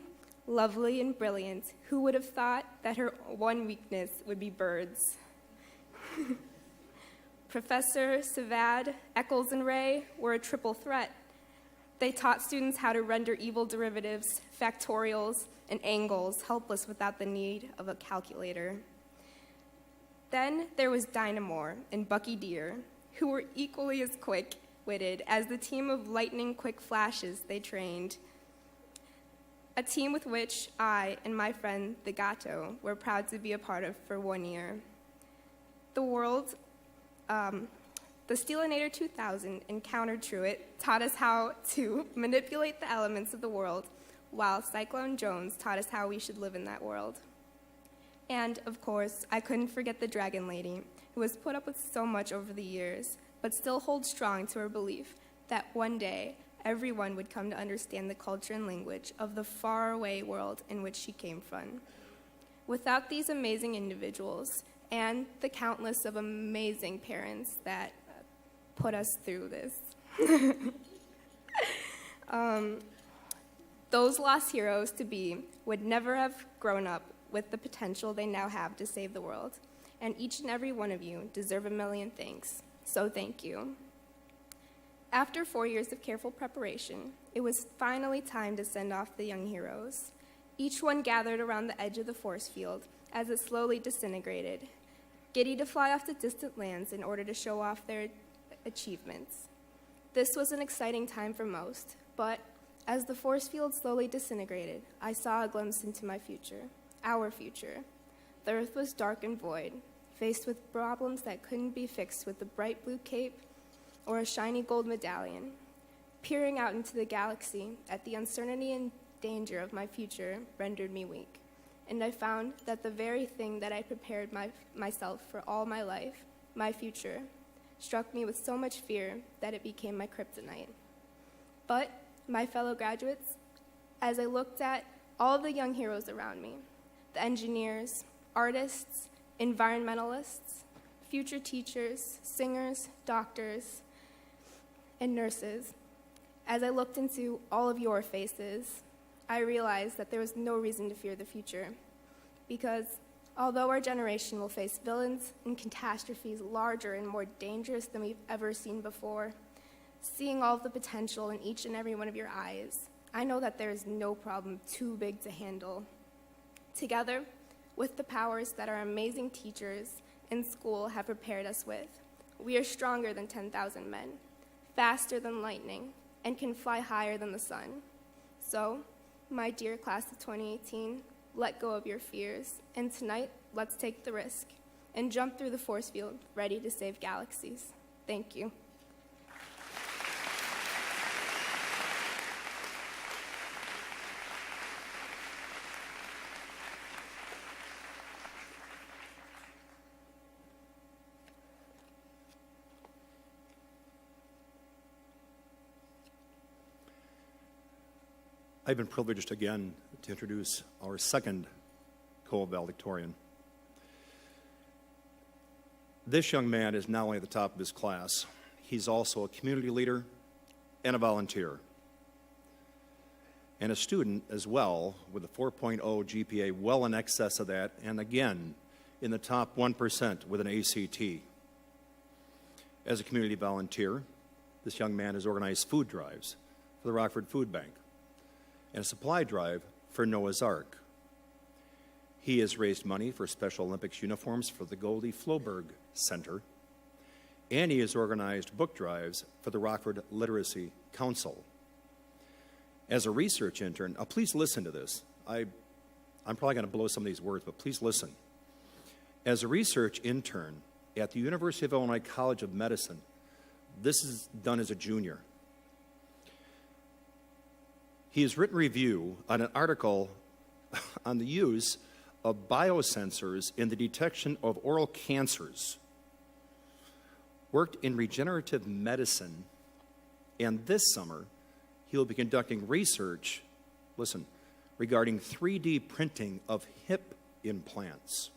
lovely and brilliant, who would have thought that her one weakness would be birds? Professor Savad, Eccles, and Ray were a triple threat. They taught students how to render evil derivatives, factorials, and angles helpless without the need of a calculator. Then there was Dynamore and Bucky Deer, who were equally as quick-witted as the team of lightning-quick flashes they trained, a team with which I and my friend, the Gato, were proud to be a part of for 1 year. The Steelinator 2000 and Counter Truett taught us how to manipulate the elements of the world, while Cyclone Jones taught us how we should live in that world. And, of course, I couldn't forget the Dragon Lady, who has put up with so much over the years, but still holds strong to her belief that one day everyone would come to understand the culture and language of the faraway world in which she came from. Without these amazing individuals and the countless of amazing parents that put us through this, those lost heroes to be would never have grown up with the potential they now have to save the world. And each and every one of you deserve a million thanks. So thank you. After 4 years of careful preparation, it was finally time to send off the young heroes. Each one gathered around the edge of the force field as it slowly disintegrated, giddy to fly off to distant lands in order to show off their achievements. This was an exciting time for most, but as the force field slowly disintegrated, I saw a glimpse into my future, our future. The earth was dark and void, faced with problems that couldn't be fixed with a bright blue cape or a shiny gold medallion. Peering out into the galaxy at the uncertainty and danger of my future rendered me weak, and I found that the very thing that I prepared myself for all my life, my future, struck me with so much fear that it became my kryptonite. But, my fellow graduates, as I looked at all the young heroes around me, the engineers, artists, environmentalists, future teachers, singers, doctors, and nurses, as I looked into all of your faces, I realized that there was no reason to fear the future, because although our generation will face villains and catastrophes larger and more dangerous than we've ever seen before, seeing all of the potential in each and every one of your eyes, I know that there is no problem too big to handle. Together, with the powers that our amazing teachers in school have prepared us with, we are stronger than 10,000 men, faster than lightning, and can fly higher than the sun. So, my dear class of 2018, let go of your fears, and tonight, let's take the risk and jump through the force field, ready to save galaxies. Thank you. I've been privileged again to introduce our second co-valedictorian. This young man is not only at the top of his class, he's also a community leader and a volunteer. and a student as well with a 4.0 GPA, well in excess of that, and again, in the top 1% with an ACT. As a community volunteer, this young man has organized food drives for the Rockford Food Bank and a supply drive for Noah's Ark. He has raised money for Special Olympics uniforms for the Goldie Floberg Center, and he has organized book drives for the Rockford Literacy Council. As a research intern, please listen to this. I'm probably going to blow some of these words, but please listen. As a research intern at the University of Illinois College of Medicine, this is done as a junior. He has written review on an article on the use of biosensors in the detection of oral cancers, worked in regenerative medicine, and this summer he will be conducting research, listen, regarding 3D printing of hip implants.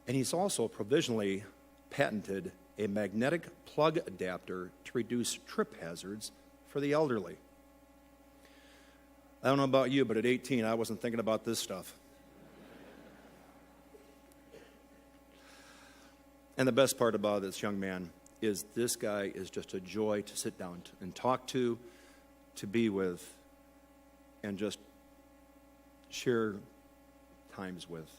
And he's also provisionally patented a magnetic plug adapter to reduce trip hazards for the elderly. I don't know about you, but at 18, I wasn't thinking about this stuff. And the best part about this young man is this guy is just a joy to sit down and talk to be with, and just share times with.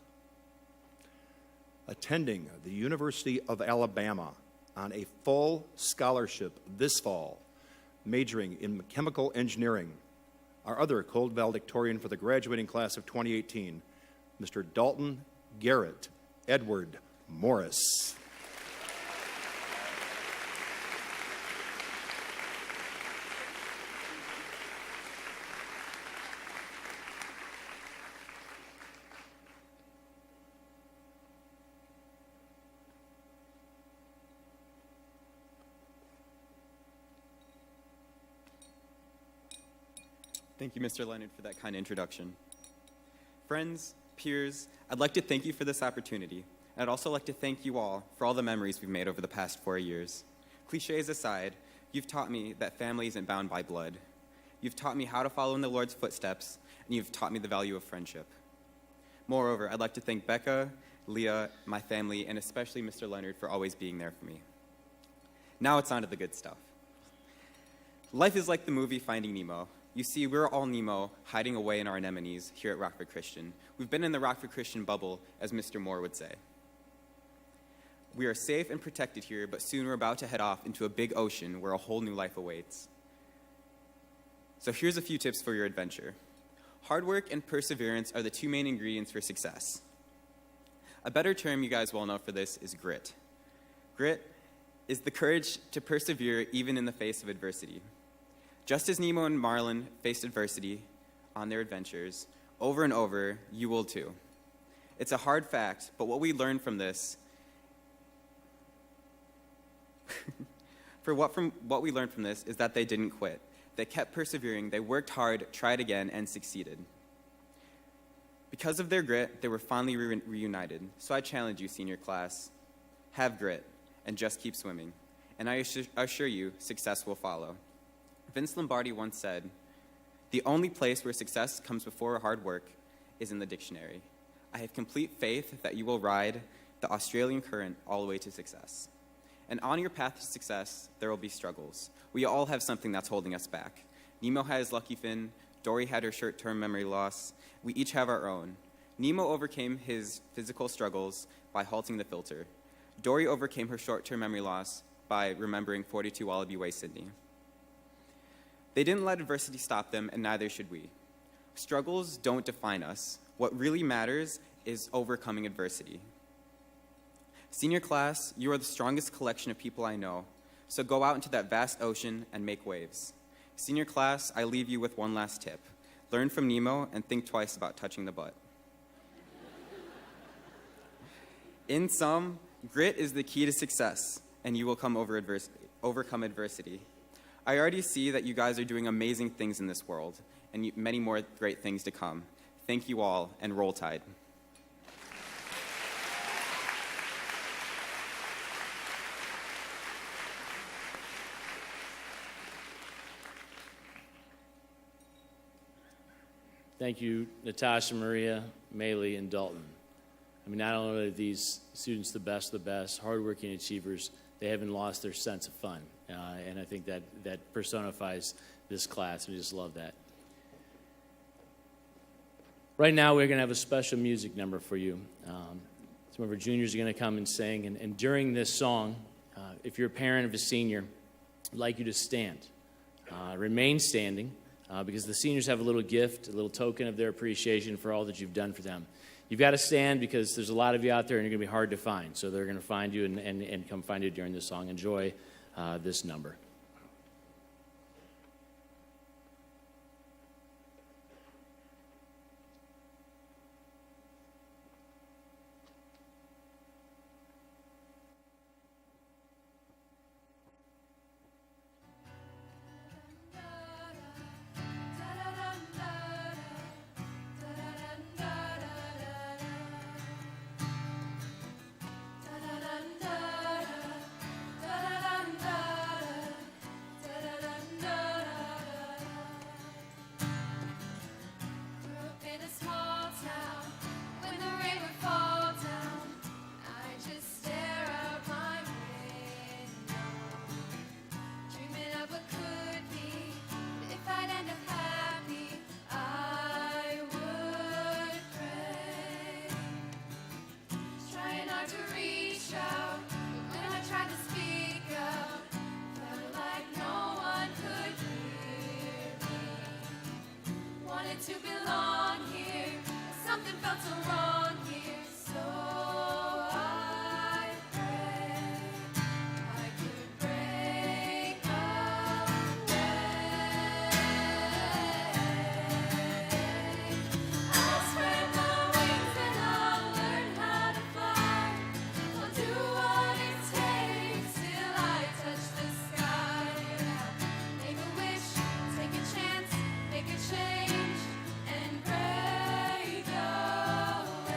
Attending the University of Alabama on a full scholarship this fall, majoring in chemical engineering, our other Cold valedictorian for the graduating class of 2018, Mr. Dalton Garrett Edward Morris. Thank you, Mr. Leonard, for that kind introduction. Friends, peers, I'd like to thank you for this opportunity. I'd also like to thank you all for all the memories we've made over the past 4 years. Cliches aside, you've taught me that family isn't bound by blood. You've taught me how to follow in the Lord's footsteps, and you've taught me the value of friendship. Moreover, I'd like to thank Becca, Leah, my family, and especially Mr. Leonard for always being there for me. Now it's on to the good stuff. Life is like the movie Finding Nemo. You see, we're all Nemo, hiding away in our anemones here at Rockford Christian. We've been in the Rockford Christian bubble, as Mr. Moore would say. We are safe and protected here, but soon we're about to head off into a big ocean where a whole new life awaits. So here's a few tips for your adventure. Hard work and perseverance are the two main ingredients for success. A better term you guys well know for this is grit. Grit is the courage to persevere even in the face of adversity. Just as Nemo and Marlin faced adversity on their adventures, over and over, you will too. It's a hard fact, but what we learned from this, what we learned from this is that they didn't quit. They kept persevering, they worked hard, tried again, and succeeded. Because of their grit, they were finally reunited. So I challenge you, senior class, have grit and just keep swimming. And I assure you, success will follow. Vince Lombardi once said, "The only place where success comes before hard work is in the dictionary. I have complete faith that you will ride the Australian current all the way to success. And on your path to success, there will be struggles. We all have something that's holding us back. Nemo had his lucky fin, Dory had her short-term memory loss. We each have our own. Nemo overcame his physical struggles by halting the filter. Dory overcame her short-term memory loss by remembering 42 Wallaby Way, Sydney. They didn't let adversity stop them, and neither should we. Struggles don't define us. What really matters is overcoming adversity. Senior class, you are the strongest collection of people I know, so go out into that vast ocean and make waves. Senior class, I leave you with one last tip. Learn from Nemo and think twice about touching the butt. In sum, grit is the key to success, and you will overcome adversity. I already see that you guys are doing amazing things in this world, and many more great things to come. Thank you all, and roll tide. Thank you, Natasha, Maria, Maylee, and Dalton. I mean, not only are these students the best, hardworking achievers, they haven't lost their sense of fun. And I think that personifies this class. We just love that. Right now, we're going to have a special music number for you. Some of our juniors are going to come and sing. And during this song, if you're a parent of a senior, I'd like you to stand. Remain standing, because the seniors have a little gift, a little token of their appreciation for all that you've done for them. You've got to stand because there's a lot of you out there and you're going to be hard to find. So they're going to find you and come find you during this song. Enjoy this number. To belong here, something felt so wrong here, so I pray I could break away. I'll spread my wings and I'll learn how to fly. I'll do what it takes till I touch the sky. Make a wish, take a chance, make a change. And break away.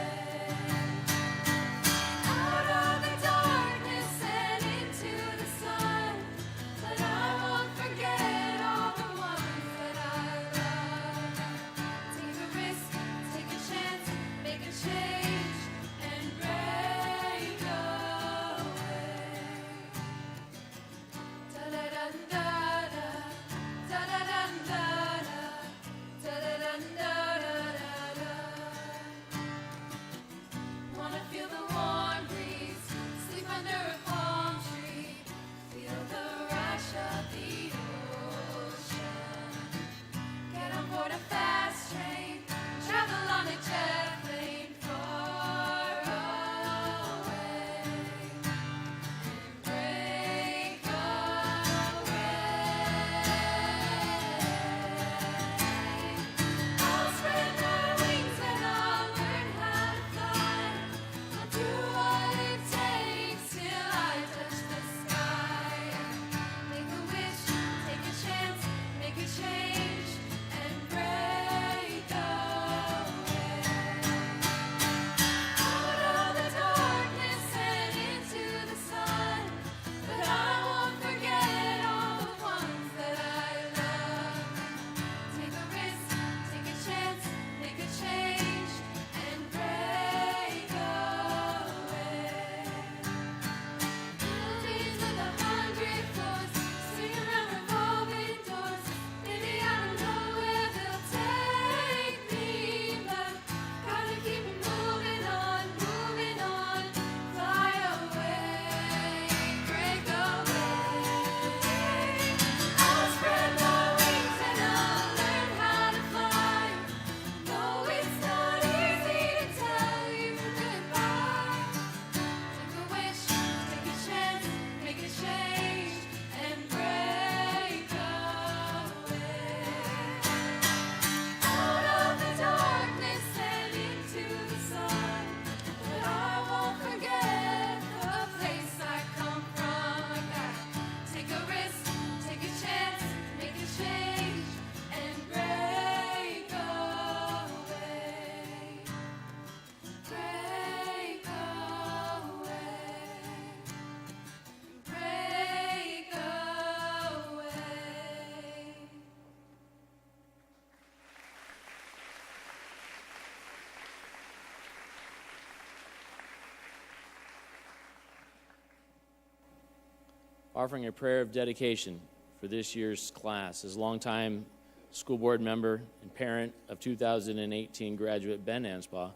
offering a prayer of dedication for this year's class as longtime school board member and parent of 2018 graduate Ben Anspaugh,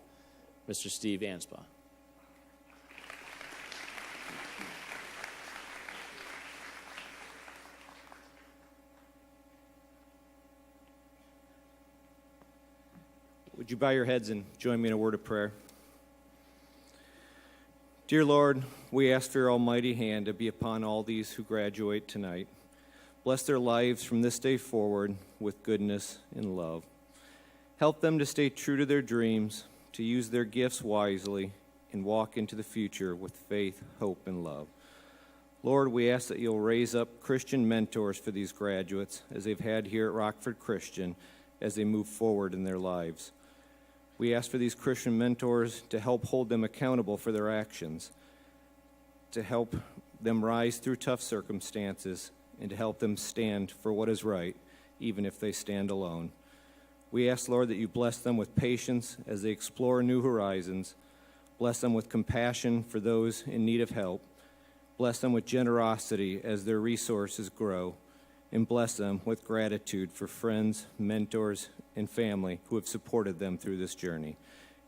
Mr. Steve Anspaugh. Would you bow your heads and join me in a word of prayer? Dear Lord, we ask for your almighty hand to be upon all these who graduate tonight. Bless their lives from this day forward with goodness and love. Help them to stay true to their dreams, to use their gifts wisely, and walk into the future with faith, hope, and love. Lord, we ask that you'll raise up Christian mentors for these graduates, as they've had here at Rockford Christian, as they move forward in their lives. We ask for these Christian mentors to help hold them accountable for their actions, to help them rise through tough circumstances, and to help them stand for what is right, even if they stand alone. We ask, Lord, that you bless them with patience as they explore new horizons. Bless them with compassion for those in need of help. Bless them with generosity as their resources grow. And bless them with gratitude for friends, mentors, and family who have supported them through this journey.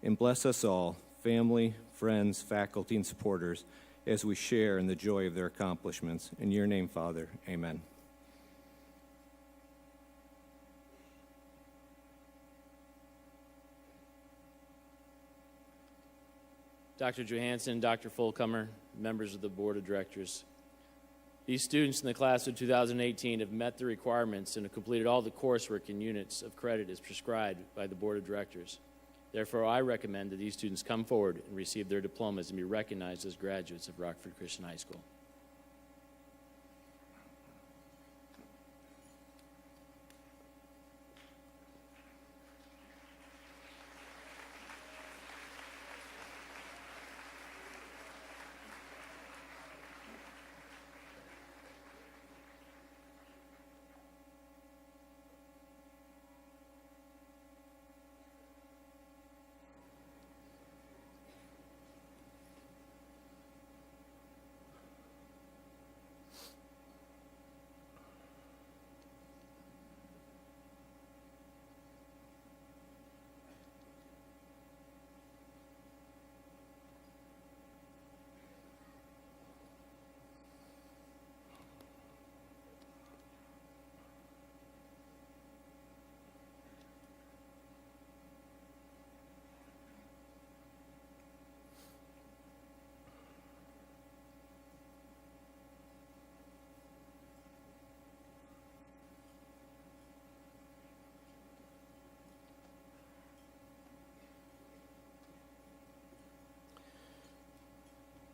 And bless us all, family, friends, faculty, and supporters, as we share in the joy of their accomplishments. In your name, Father, amen. Dr. Johansson, Dr. Fulcomer, members of the Board of Directors. These students in the class of 2018 have met the requirements and have completed all the coursework and units of credit as prescribed by the Board of Directors. Therefore, I recommend that these students come forward and receive their diplomas and be recognized as graduates of Rockford Christian High School.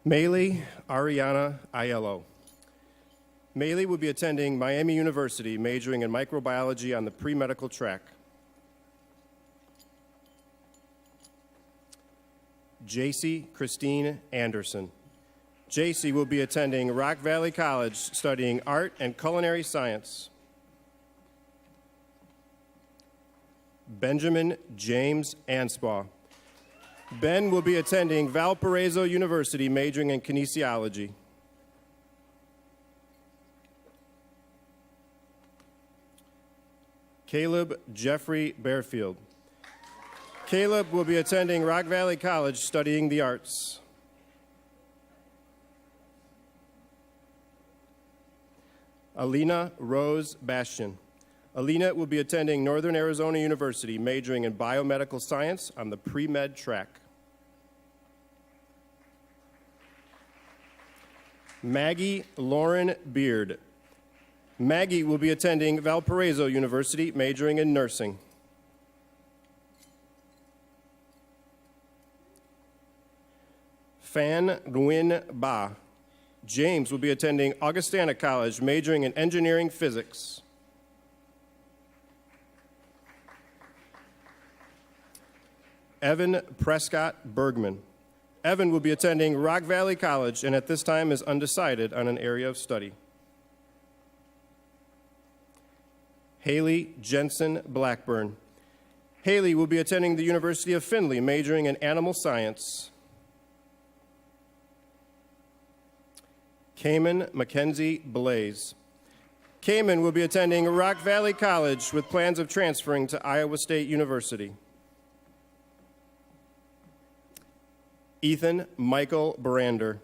Maylee Ariana Aiello. Maylee will be attending Miami University, majoring in microbiology on the pre-medical track. JC Christine Anderson. JC will be attending Rock Valley College, studying art and culinary science. Benjamin James Anspaugh. Ben will be attending Valparaiso University, majoring in kinesiology. Caleb Jeffrey Bearfield. Caleb will be attending Rock Valley College, studying the arts. Alina Rose Bastian. Alina will be attending Northern Arizona University, majoring in biomedical science on the pre-med track. Maggie Lauren Beard. Maggie will be attending Valparaiso University, majoring in nursing. Fan Nguyen Ba. James will be attending Augustana College, majoring in engineering physics. Evan Prescott Bergman. Evan will be attending Rock Valley College and at this time is undecided on an area of study. Haley Jensen Blackburn. Haley will be attending the University of Findlay, majoring in animal science. Cayman Mackenzie Blaze. Cayman will be attending Rock Valley College with plans of transferring to Iowa State University. Ethan Michael Brander.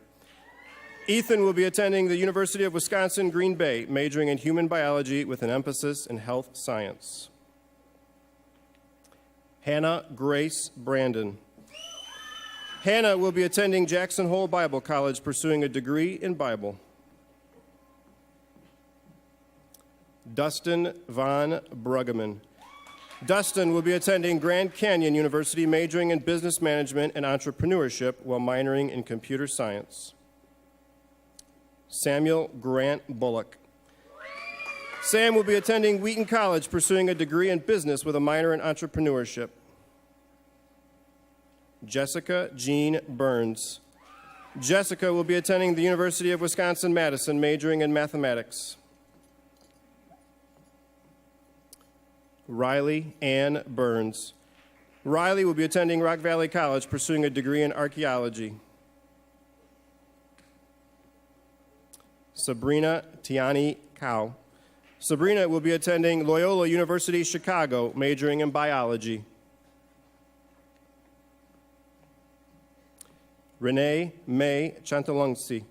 Ethan will be attending the University of Wisconsin Green Bay, majoring in human biology with an emphasis in health science. Hannah Grace Brandon. Hannah will be attending Jackson Hole Bible College, pursuing a degree in Bible. Dustin Von Bruggeman. Dustin will be attending Grand Canyon University, majoring in business management and entrepreneurship while minoring in computer science. Samuel Grant Bullock. Sam will be attending Wheaton College, pursuing a degree in business with a minor in entrepreneurship. Jessica Jean Burns. Jessica will be attending the University of Wisconsin-Madison, majoring in mathematics. Riley Ann Burns. Riley will be attending Rock Valley College, pursuing a degree in archaeology. Sabrina Tiani Cow. Sabrina will be attending Loyola University Chicago, majoring in biology. Renee May Chantalungsi.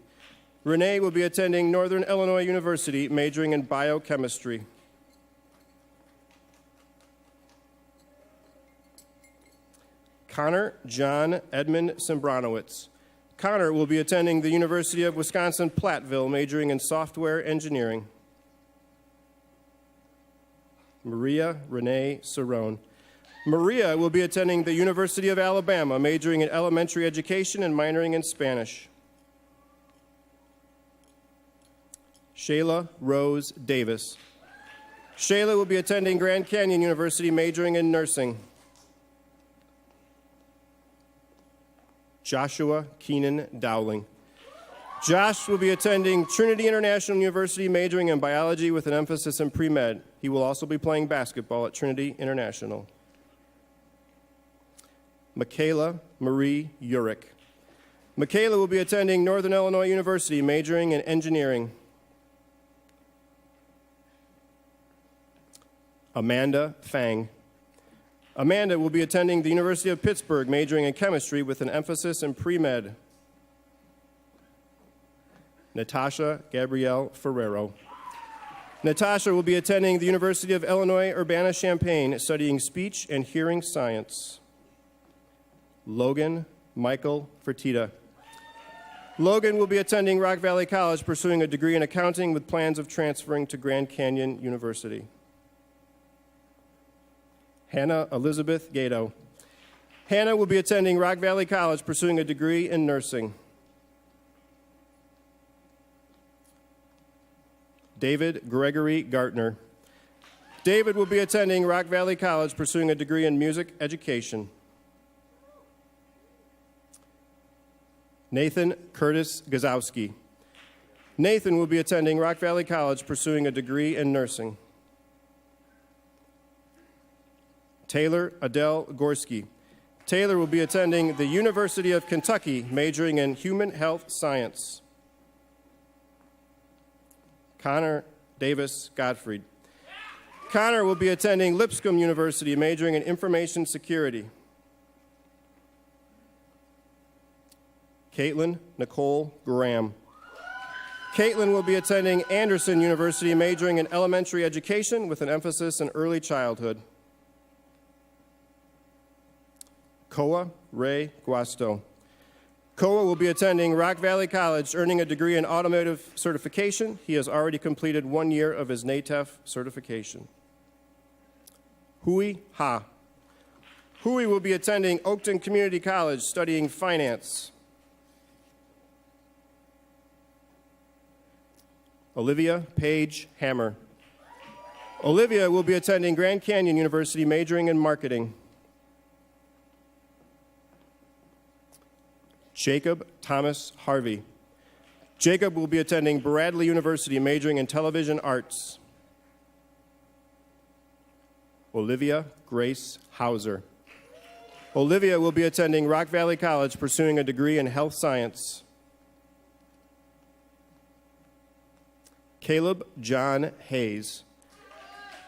Renee will be attending Northern Illinois University, majoring in biochemistry. Connor John Edmund Sembranowitz. Connor will be attending the University of Wisconsin-Platteville, majoring in software engineering. Maria Renee Cerrone. Maria will be attending the University of Alabama, majoring in elementary education and minoring in Spanish. Shayla Rose Davis. Shayla will be attending Grand Canyon University, majoring in nursing. Joshua Keenan Dowling. Josh will be attending Trinity International University, majoring in biology with an emphasis in pre-med. He will also be playing basketball at Trinity International. Michaela Marie Urick. Michaela will be attending Northern Illinois University, majoring in engineering. Amanda Fang. Amanda will be attending the University of Pittsburgh, majoring in chemistry with an emphasis in pre-med. Natasha Gabrielle Ferrero. Natasha will be attending the University of Illinois Urbana-Champaign, studying speech and hearing science. Logan Michael Fertitta. Logan will be attending Rock Valley College, pursuing a degree in accounting with plans of transferring to Grand Canyon University. Hannah Elizabeth Gato. Hannah will be attending Rock Valley College, pursuing a degree in nursing. David Gregory Gartner. David will be attending Rock Valley College, pursuing a degree in music education. Nathan Curtis Gazowski. Nathan will be attending Rock Valley College, pursuing a degree in nursing. Taylor Adele Gorski. Taylor will be attending the University of Kentucky, majoring in human health science. Connor Davis Gottfried. Connor will be attending Lipscomb University, majoring in information security. Caitlin Nicole Graham. Caitlin will be attending Anderson University, majoring in elementary education with an emphasis in early childhood. Koa Ray Guasto. Koa will be attending Rock Valley College, earning a degree in automotive certification. He has already completed 1 year of his NATEF certification. Hui Ha. Hui will be attending Oakton Community College, studying finance. Olivia Page Hammer. Olivia will be attending Grand Canyon University, majoring in marketing. Jacob Thomas Harvey. Jacob will be attending Bradley University, majoring in television arts. Olivia Grace Hauser. Olivia will be attending Rock Valley College, pursuing a degree in health science. Caleb John Hayes.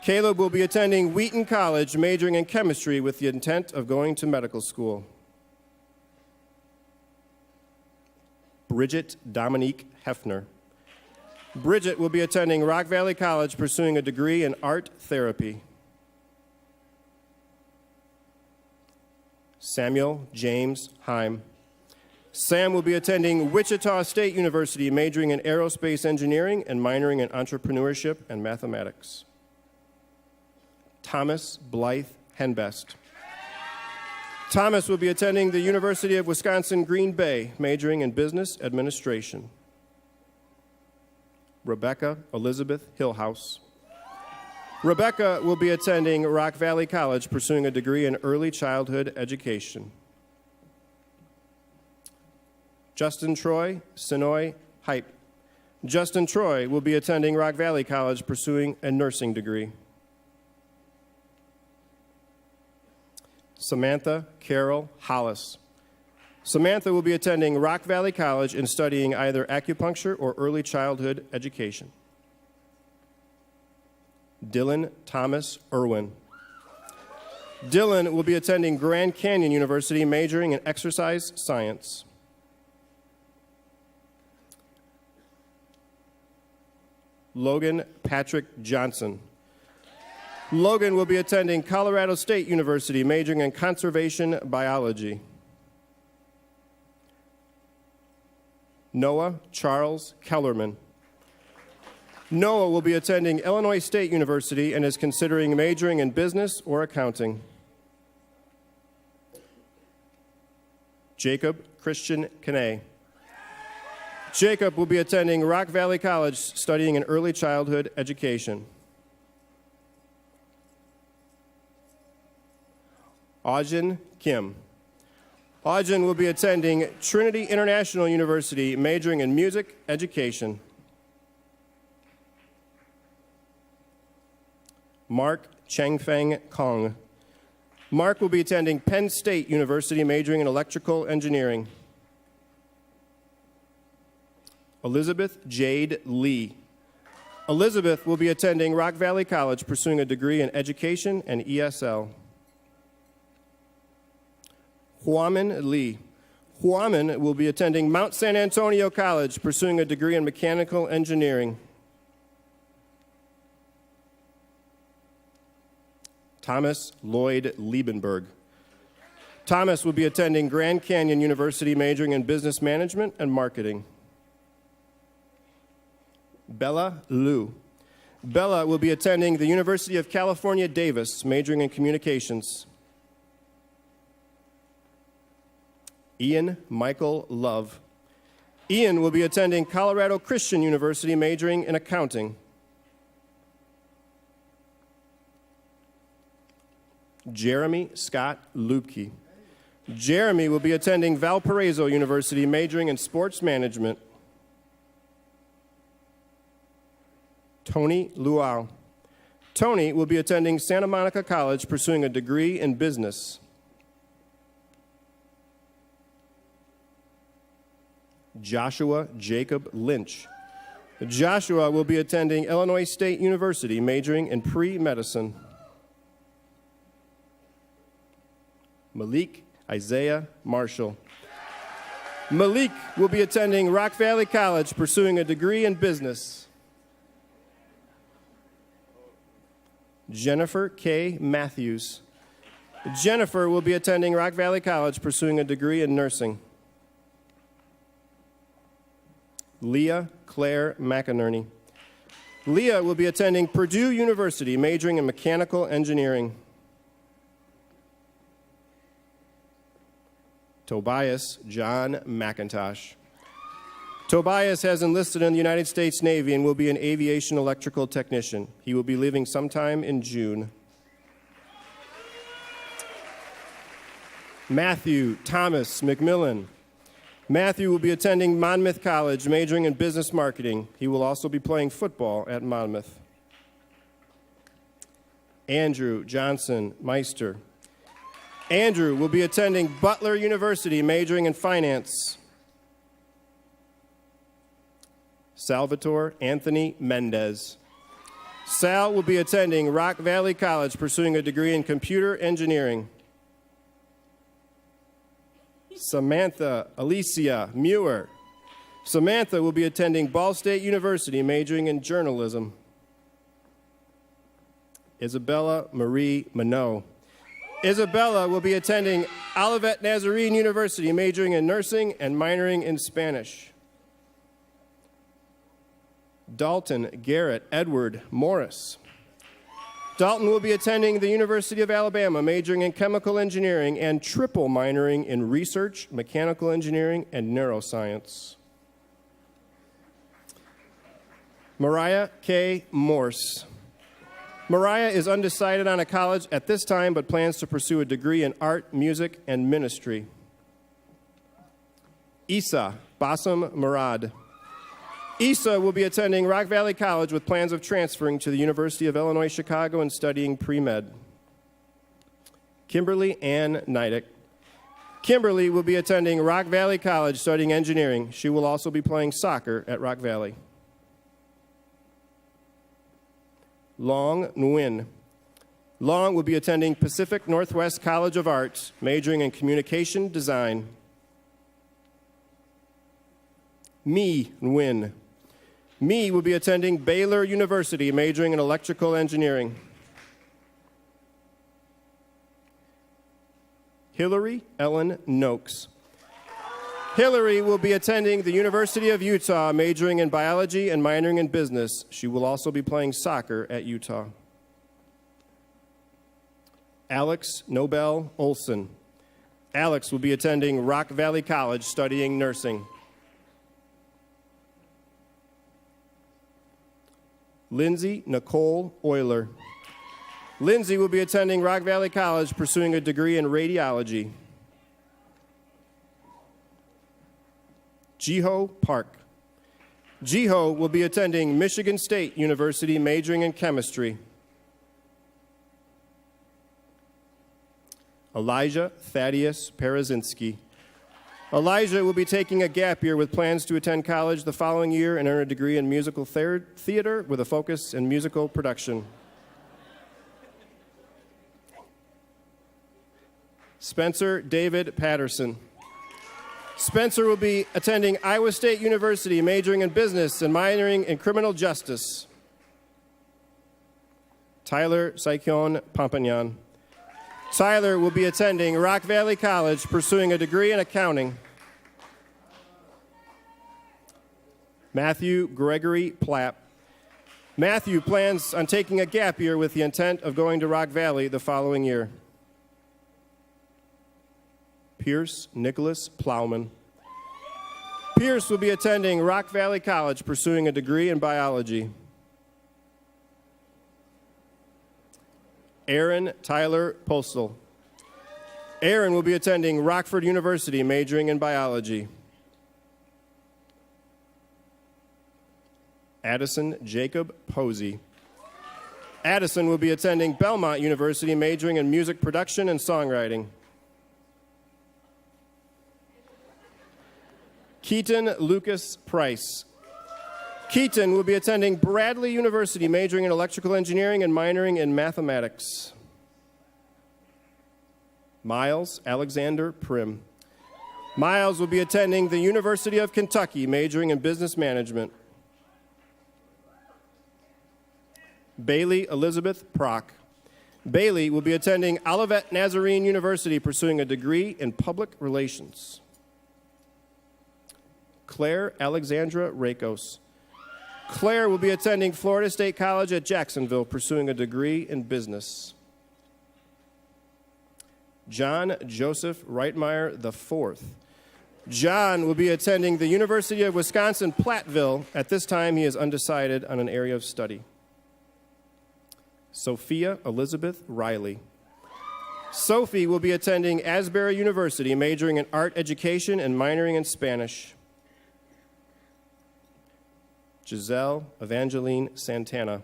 Caleb will be attending Wheaton College, majoring in chemistry with the intent of going to medical school. Bridget Dominique Hefner. Bridget will be attending Rock Valley College, pursuing a degree in art therapy. Samuel James Heim. Sam will be attending Wichita State University, majoring in aerospace engineering and minoring in entrepreneurship and mathematics. Thomas Blythe Henbest. Thomas will be attending the University of Wisconsin Green Bay, majoring in business administration. Rebecca Elizabeth Hillhouse. Rebecca will be attending Rock Valley College, pursuing a degree in early childhood education. Justin Troy Sinoy Hype. Justin Troy will be attending Rock Valley College, pursuing a nursing degree. Samantha Carol Hollis. Samantha will be attending Rock Valley College and studying either acupuncture or early childhood education. Dylan Thomas Irwin. Dylan will be attending Grand Canyon University, majoring in exercise science. Logan Patrick Johnson. Logan will be attending Colorado State University, majoring in conservation biology. Noah Charles Kellerman. Noah will be attending Illinois State University and is considering majoring in business or accounting. Jacob Christian Canay. Jacob will be attending Rock Valley College, studying in early childhood education. Ajin Kim. Ajin will be attending Trinity International University, majoring in music education. Mark Changfeng Kong. Mark will be attending Penn State University, majoring in electrical engineering. Elizabeth Jade Lee. Elizabeth will be attending Rock Valley College, pursuing a degree in education and ESL. Huamin Lee. Huamin will be attending Mount San Antonio College, pursuing a degree in mechanical engineering. Thomas Lloyd Liebenberg. Thomas will be attending Grand Canyon University, majoring in business management and marketing. Bella Liu. Bella will be attending the University of California, Davis, majoring in communications. Ian Michael Love. Ian will be attending Colorado Christian University, majoring in accounting. Jeremy Scott Lupke. Jeremy will be attending Valparaiso University, majoring in sports management. Tony Luau. Tony will be attending Santa Monica College, pursuing a degree in business. Joshua Jacob Lynch. Joshua will be attending Illinois State University, majoring in pre-medicine. Malik Isaiah Marshall. Malik will be attending Rock Valley College, pursuing a degree in business. Jennifer K. Matthews. Jennifer will be attending Rock Valley College, pursuing a degree in nursing. Leah Claire McInerney. Leah will be attending Purdue University, majoring in mechanical engineering. Tobias John McIntosh. Tobias has enlisted in the United States Navy and will be an aviation electrical technician. He will be leaving sometime in June. Matthew Thomas McMillan. Matthew will be attending Monmouth College, majoring in business marketing. He will also be playing football at Monmouth. Andrew Johnson Meister. Andrew will be attending Butler University, majoring in finance. Salvatore Anthony Mendez. Sal will be attending Rock Valley College, pursuing a degree in computer engineering. Samantha Alicia Muir. Samantha will be attending Ball State University, majoring in journalism. Isabella Marie Minot. Isabella will be attending Olivet Nazarene University, majoring in nursing and minoring in Spanish. Dalton Garrett Edward Morris. Dalton will be attending the University of Alabama, majoring in chemical engineering and triple minoring in research, mechanical engineering, and neuroscience. Mariah K. Morse. Mariah is undecided on a college at this time, but plans to pursue a degree in art, music, and ministry. Isa Bassam Murad. Isa will be attending Rock Valley College with plans of transferring to the University of Illinois Chicago and studying pre-med. Kimberly Ann Neidick. Kimberly will be attending Rock Valley College studying engineering. She will also be playing soccer at Rock Valley. Long Nguyen. Long will be attending Pacific Northwest College of Arts, majoring in communication design. Mi Nguyen. Mi will be attending Baylor University, majoring in electrical engineering. Hillary Ellen Noakes. Hillary will be attending the University of Utah, majoring in biology and minoring in business. She will also be playing soccer at Utah. Alex Nobel Olson. Alex will be attending Rock Valley College, studying nursing. Lindsay Nicole Euler. Lindsay will be attending Rock Valley College, pursuing a degree in radiology. Jiho Park. Jiho will be attending Michigan State University, majoring in chemistry. Elijah Thaddeus Parazinski. Elijah will be taking a gap year with plans to attend college the following year and earn a degree in musical theater with a focus in musical production. Spencer David Patterson. Spencer will be attending Iowa State University, majoring in business and minoring in criminal justice. Tyler Saikyon Pampagnan. Tyler will be attending Rock Valley College, pursuing a degree in accounting. Matthew Gregory Plapp. Matthew plans on taking a gap year with the intent of going to Rock Valley the following year. Pierce Nicholas Plowman. Pierce will be attending Rock Valley College, pursuing a degree in biology. Aaron Tyler Postal. Aaron will be attending Rockford University, majoring in biology. Addison Jacob Posey. Addison will be attending Belmont University, majoring in music production and songwriting. Keaton Lucas Price. Keaton will be attending Bradley University, majoring in electrical engineering and minoring in mathematics. Miles Alexander Prim. Miles will be attending the University of Kentucky, majoring in business management. Bailey Elizabeth Prock. Bailey will be attending Olivet Nazarene University, pursuing a degree in public relations. Claire Alexandra Rakos. Claire will be attending Florida State College at Jacksonville, pursuing a degree in business. John Joseph Reitmeyer IV. John will be attending the University of Wisconsin-Platteville. At this time, he is undecided on an area of study. Sophia Elizabeth Riley. Sophie will be attending Asbury University, majoring in art education and minoring in Spanish. Giselle Evangeline Santana.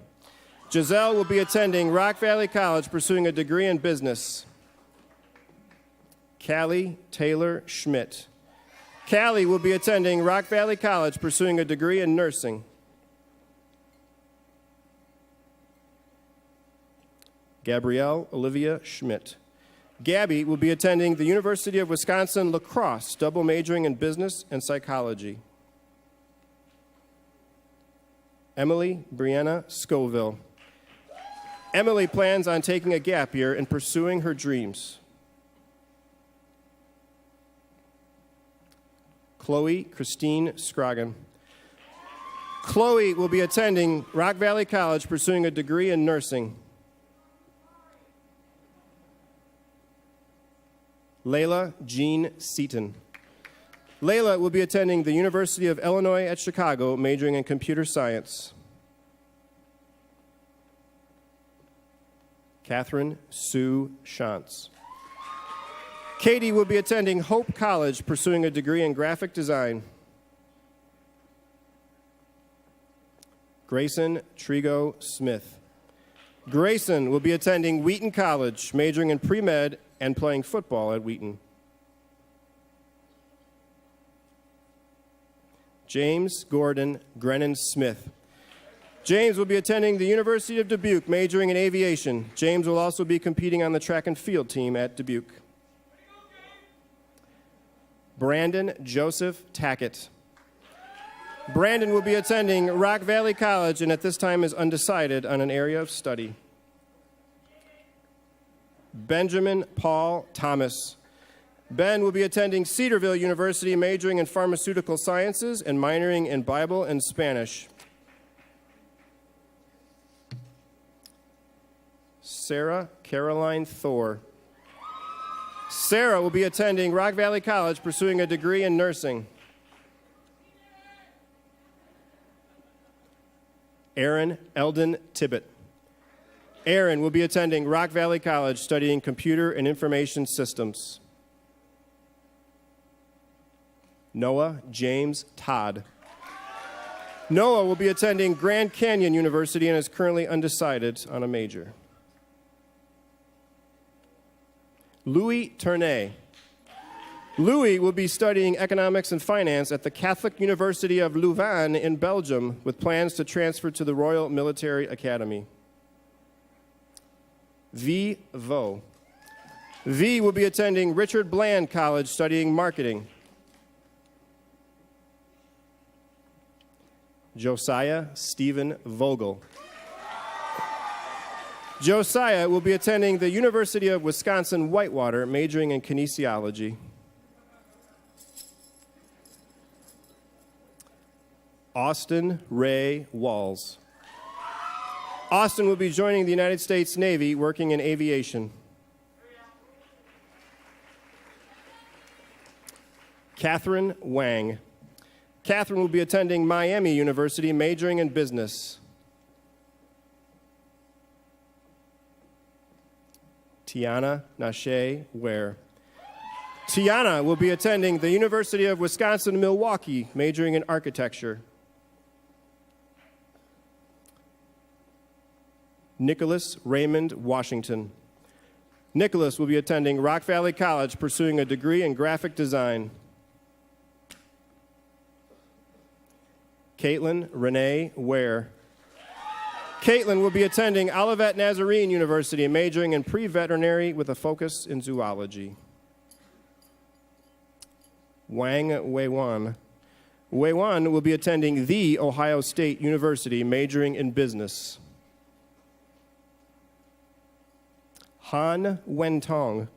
Giselle will be attending Rock Valley College, pursuing a degree in business. Callie Taylor Schmidt. Callie will be attending Rock Valley College pursuing a degree in nursing. Gabrielle Olivia Schmidt. Gabby will be attending the University of Wisconsin La Crosse, double majoring in business and psychology. Emily Brianna Scoville. Emily plans on taking a gap year and pursuing her dreams. Chloe Christine Scroggin. Chloe will be attending Rock Valley College pursuing a degree in nursing. Layla Jean Seaton. Layla will be attending the University of Illinois at Chicago, majoring in computer science. Catherine Sue Shantz. Katie will be attending Hope College, pursuing a degree in graphic design. Grayson Trigo Smith. Grayson will be attending Wheaton College, majoring in pre-med and playing football at Wheaton. James Gordon Grennan Smith. James will be attending the University of Dubuque, majoring in aviation. James will also be competing on the track and field team at Dubuque. Brandon Joseph Tackett. Brandon will be attending Rock Valley College and at this time is undecided on an area of study. Benjamin Paul Thomas. Ben will be attending Cedarville University, majoring in pharmaceutical sciences and minoring in Bible and Spanish. Sarah Caroline Thor. Sarah will be attending Rock Valley College, pursuing a degree in nursing. Aaron Eldon Tibbett. Aaron will be attending Rock Valley College, studying computer and information systems. Noah James Todd. Noah will be attending Grand Canyon University and is currently undecided on a major. Louis Tournay. Louis will be studying economics and finance at the Catholic University of Louvain in Belgium, with plans to transfer to the Royal Military Academy. V. Vo. V will be attending Richard Bland College, studying marketing. Josiah Stephen Vogel. Josiah will be attending the University of Wisconsin-Whitewater, majoring in kinesiology. Austin Ray Walls. Austin will be joining the United States Navy, working in aviation. Catherine Wang. Catherine will be attending Miami University, majoring in business. Tiana Nashe Ware. Tiana will be attending the University of Wisconsin-Milwaukee, majoring in architecture. Nicholas Raymond Washington. Nicholas will be attending Rock Valley College, pursuing a degree in graphic design. Caitlin Renee Ware. Caitlin will be attending Olivet Nazarene University, majoring in pre-veterinary with a focus in zoology. Wang Weiwan. Weiwan will be attending The Ohio State University, majoring in business. Han Wentong.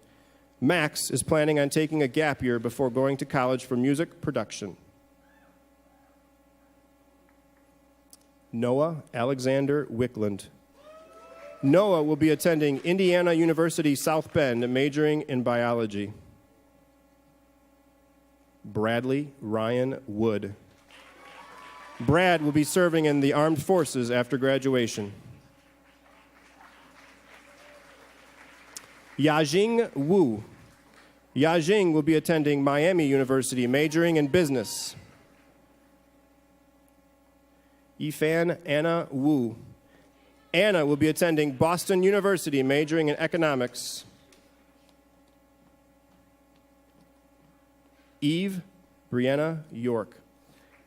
Max is planning on taking a gap year before going to college for music production. Noah Alexander Wickland. Noah will be attending Indiana University South Bend, majoring in biology. Bradley Ryan Wood. Brad will be serving in the armed forces after graduation. Yajing Wu. Yajing will be attending Miami University, majoring in business. Ifan Anna Wu. Anna will be attending Boston University, majoring in economics. Eve Brianna York.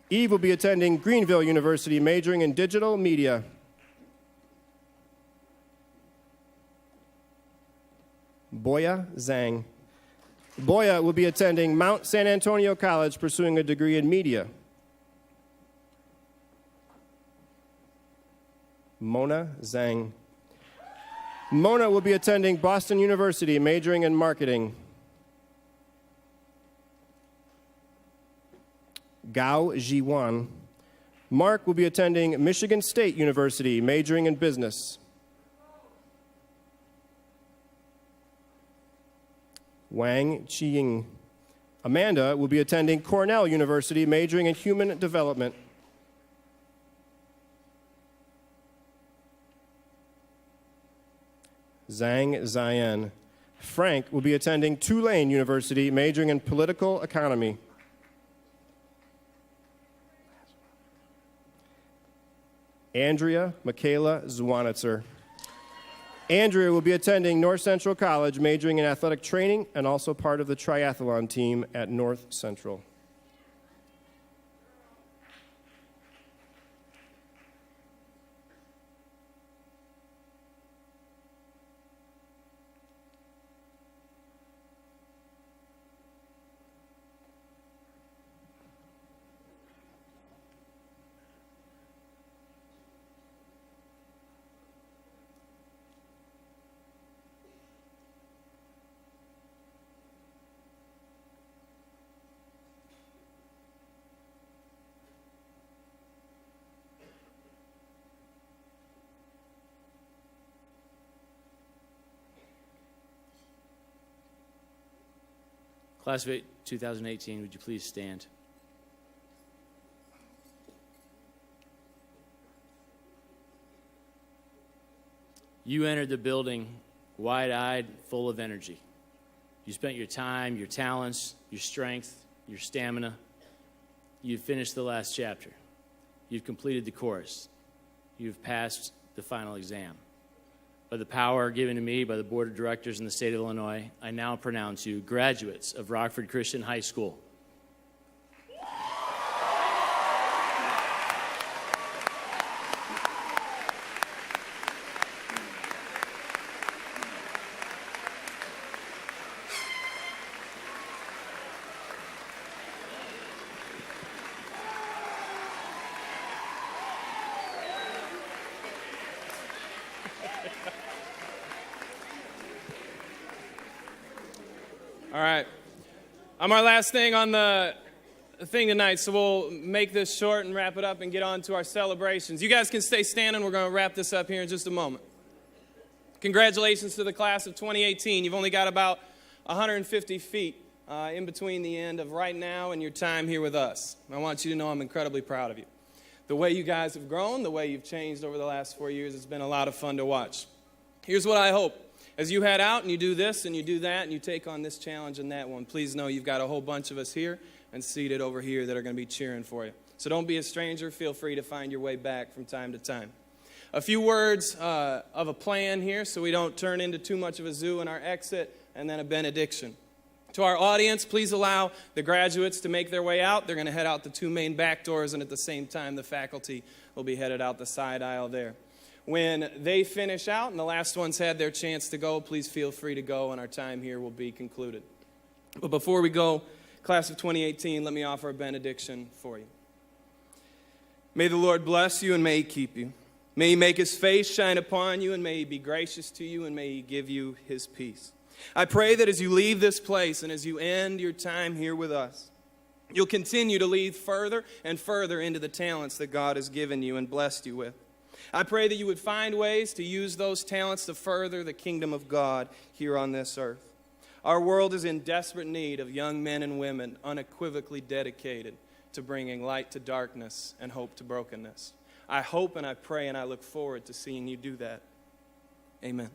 Eve will be attending Greenville University, majoring in digital media. Boya Zhang. Boya will be attending Mount San Antonio College, pursuing a degree in media. Mona Zhang. Mona will be attending Boston University, majoring in marketing. Gao Jiwan. Mark will be attending Michigan State University, majoring in business. Wang Qiying. Amanda will be attending Cornell University, majoring in human development. Zhang Ziyan. Frank will be attending Tulane University, majoring in political economy. Andrea Michaela Zwanitzer. Andrea will be attending North Central College, majoring in athletic training and also part of the triathlon team at North Central. Class of 2018, would you please stand? You entered the building wide-eyed, full of energy. You spent your time, your talents, your strength, your stamina. You've finished the last chapter. You've completed the course. You've passed the final exam. By the power given to me by the Board of Directors in the state of Illinois, I now pronounce you graduates of Rockford Christian High School. All right. I'm our last thing on the thing tonight, so we'll make this short and wrap it up and get on to our celebrations. You guys can stay standing. We're going to wrap this up here in just a moment. Congratulations to the class of 2018. You've only got about 150 feet in between the end of right now and your time here with us. I want you to know I'm incredibly proud of you. The way you guys have grown, the way you've changed over the last 4 years, it's been a lot of fun to watch. Here's what I hope. As you head out and you do this and you do that and you take on this challenge and that one, please know you've got a whole bunch of us here and seated over here that are going to be cheering for you. So don't be a stranger. Feel free to find your way back from time to time. A few words of a plan here so we don't turn into too much of a zoo in our exit, and then a benediction. To our audience, please allow the graduates to make their way out. They're going to head out the two main back doors, and at the same time, the faculty will be headed out the side aisle there. When they finish out and the last ones had their chance to go, please feel free to go, and our time here will be concluded. But before we go, class of 2018, let me offer a benediction for you. May the Lord bless you and may He keep you. May He make His face shine upon you and may He be gracious to you and may He give you His peace. I pray that as you leave this place and as you end your time here with us, you'll continue to lead further and further into the talents that God has given you and blessed you with. I pray that you would find ways to use those talents to further the kingdom of God here on this earth. Our world is in desperate need of young men and women unequivocally dedicated to bringing light to darkness and hope to brokenness. I hope and I pray and I look forward to seeing you do that. Amen.